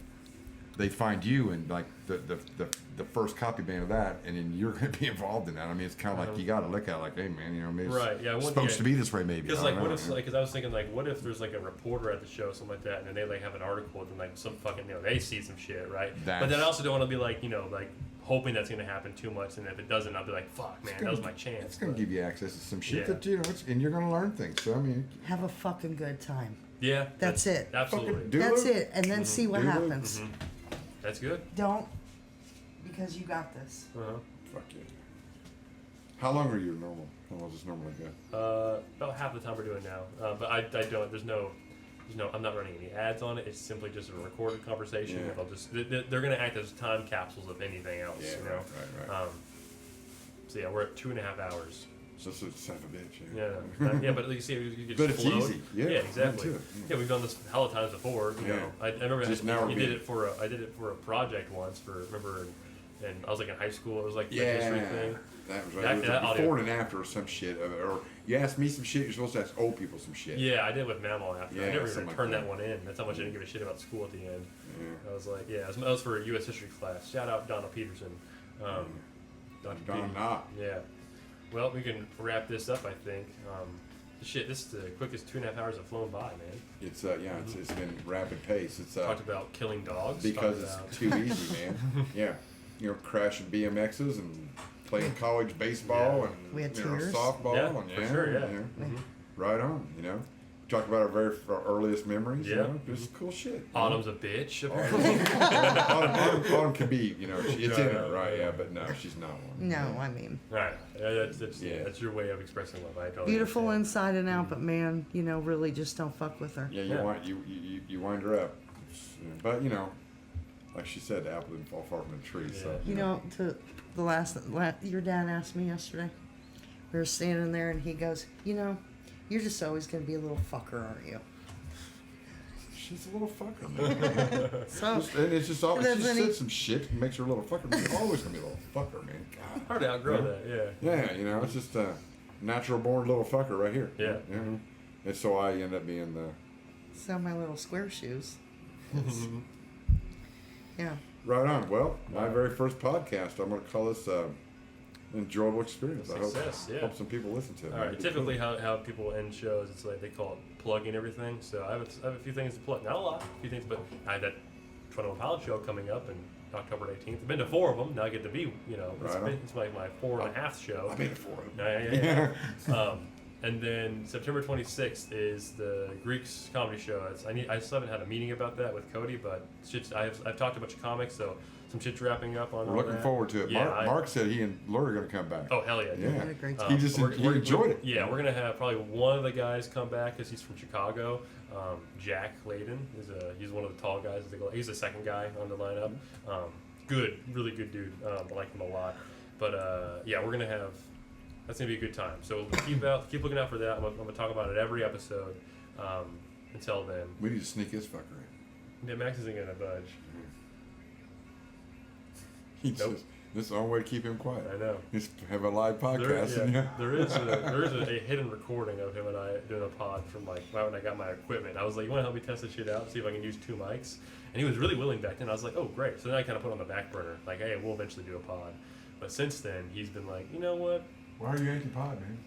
they find you and like the first copy band of that, and then you're going to be involved in that. I mean, it's kind of like you got to look at it like, hey man, maybe it's supposed to be this way, maybe. Because what if because I was thinking like, what if there's like a reporter at the show, something like that, and then they like have an article, and then like some fucking they see some shit, right? But then I also don't want to be like like hoping that's going to happen too much, and if it doesn't, I'll be like, fuck, man, that was my chance. It's going to give you access to some shit that and you're going to learn things. So I mean, have a fucking good time. Yeah, that's it. Absolutely, that's it, and then see what happens. That's good. Don't, because you got this. Fuck you. How long are you normal? How long does this normally go? About half the time we're doing now. But I don't. There's no. I'm not running any ads on it. It's simply just a recorded conversation. Yeah. They'll just they're going to act as time capsules of anything else. Yeah, you know. right. So yeah, we're at 2.5 hours. So it's a son of a bitch. Yeah, yeah, but like you see, you get But it's flowed. easy. Yeah, exactly. mine too. Yeah, we've done this hella times before. You Yeah. know, I remember Just now we we're did it for I did it for a project once and I was like in high school. It was like the history thing. That was right. That- It was that like audio- before and after or some shit. Or you asked me some shit, you're supposed to ask old people some shit. Yeah, I did with Mammal after. Yeah, I never even something like turned that that. one in. That's how much I didn't give a shit about school at the end. Yeah. I was like, yeah, it was for a U.S. history class. Shout out Donna Peterson. Dr. Don P. Knott. Yeah. Well, we can wrap this up, I think. Shit, this is the quickest 2.5 hours have flown by, man. It's it's been rapid pace. It's Talked about killing dogs. because talked it's about- too easy, man. Yeah, crashing BMXs and playing college baseball Yeah. and We had you know, tears. softball Yeah, and for sure, yeah. Mhm. Right on. Talk about our earliest memories. Yeah. Just cool shit. Autumn's a bitch. Autumn can be, it's in her, right? Yeah, but no, she's not one. No, I mean, Right. That's Yeah. That's your way of expressing love. I totally beautiful understand. inside and out, but man, really just don't fuck with her. Yeah, Yeah. you wind her up, but like she said, the apple didn't fall far from the tree. So To the last, your dad asked me yesterday. We were standing there, and he goes, "You're just always gonna be a little fucker, aren't you?" she's a little fucker, man. So And it's just always That's she just when he- said some shit and makes her a little fucker. But she's always gonna be a little fucker, man. God. Hard to outgrow Yeah. that, yeah. Yeah, it's just a natural born little fucker right here. Yeah. And so I end up being the my little square shoes. Yeah. right on. Well, my very first podcast. I'm gonna call this enjoyable experience. Success, yeah. Hope some people listen to it. All right. Typically, how people end shows, it's like they call it plugging everything. So I have a few things to plug. Not a lot, a few things, but I had that 21 Pilot show coming up in October 18th. I've been to 4 of them. Now I get to be, it's like my 4.5 show. I've been to 4 of them. Yeah. And then September 26th is the Greeks comedy show. I still haven't had a meeting about that with Cody, but I've talked to a bunch of comics, so some shit's wrapping up on. We're all looking that. forward to it. Yeah, Mark said he and Lori are going to come back. Oh hell yeah! Yeah. Had a great He just he enjoyed it. Yeah, we're gonna have probably one of the guys come back because he's from Chicago. Jack Layden he's one of the tall guys. He's the second guy on the lineup. Good, really good dude. I like him a lot. But yeah, we're gonna have. That's gonna be a good time. So keep looking out for that. I'm gonna talk about it every episode. Until then, We need to sneak his fucker in. yeah, Max isn't gonna budge. He Nope. just, this is the only way to keep him quiet. I know. Just have a live podcast. There is a hidden recording of him and I doing a pod from like right when I got my equipment. I was like, you want to help me test this shit out, see if I can use 2 mics? And he was really willing back then. I was like, oh great. So then I kind of put it on the back burner, like, hey, we'll eventually do a pod. But since then, he's been like, you know what? Why are you anti-pod, man?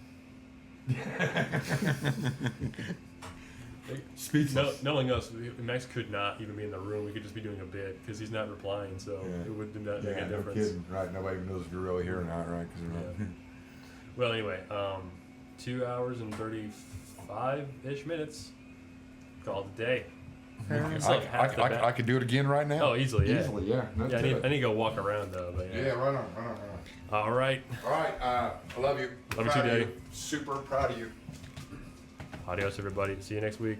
Speechless. Knowing us, Max could not even be in the room. We could just be doing a bit because he's not replying, so it would not make a no difference. kidding. Right, nobody even knows if you're really here or not, right? Cause Yeah. Well, anyway, 2 hours and 35-ish minutes. Called a day. Fair enough. It's like half the back. I could do it again right now. Oh, easily, yeah. Easily, yeah. No Yeah, I kidding. need to go walk around though. But Yeah, right on. All right. All right, I love you. Love you Proud too, of Daddy. Super proud of you. Adios, everybody. See you next week.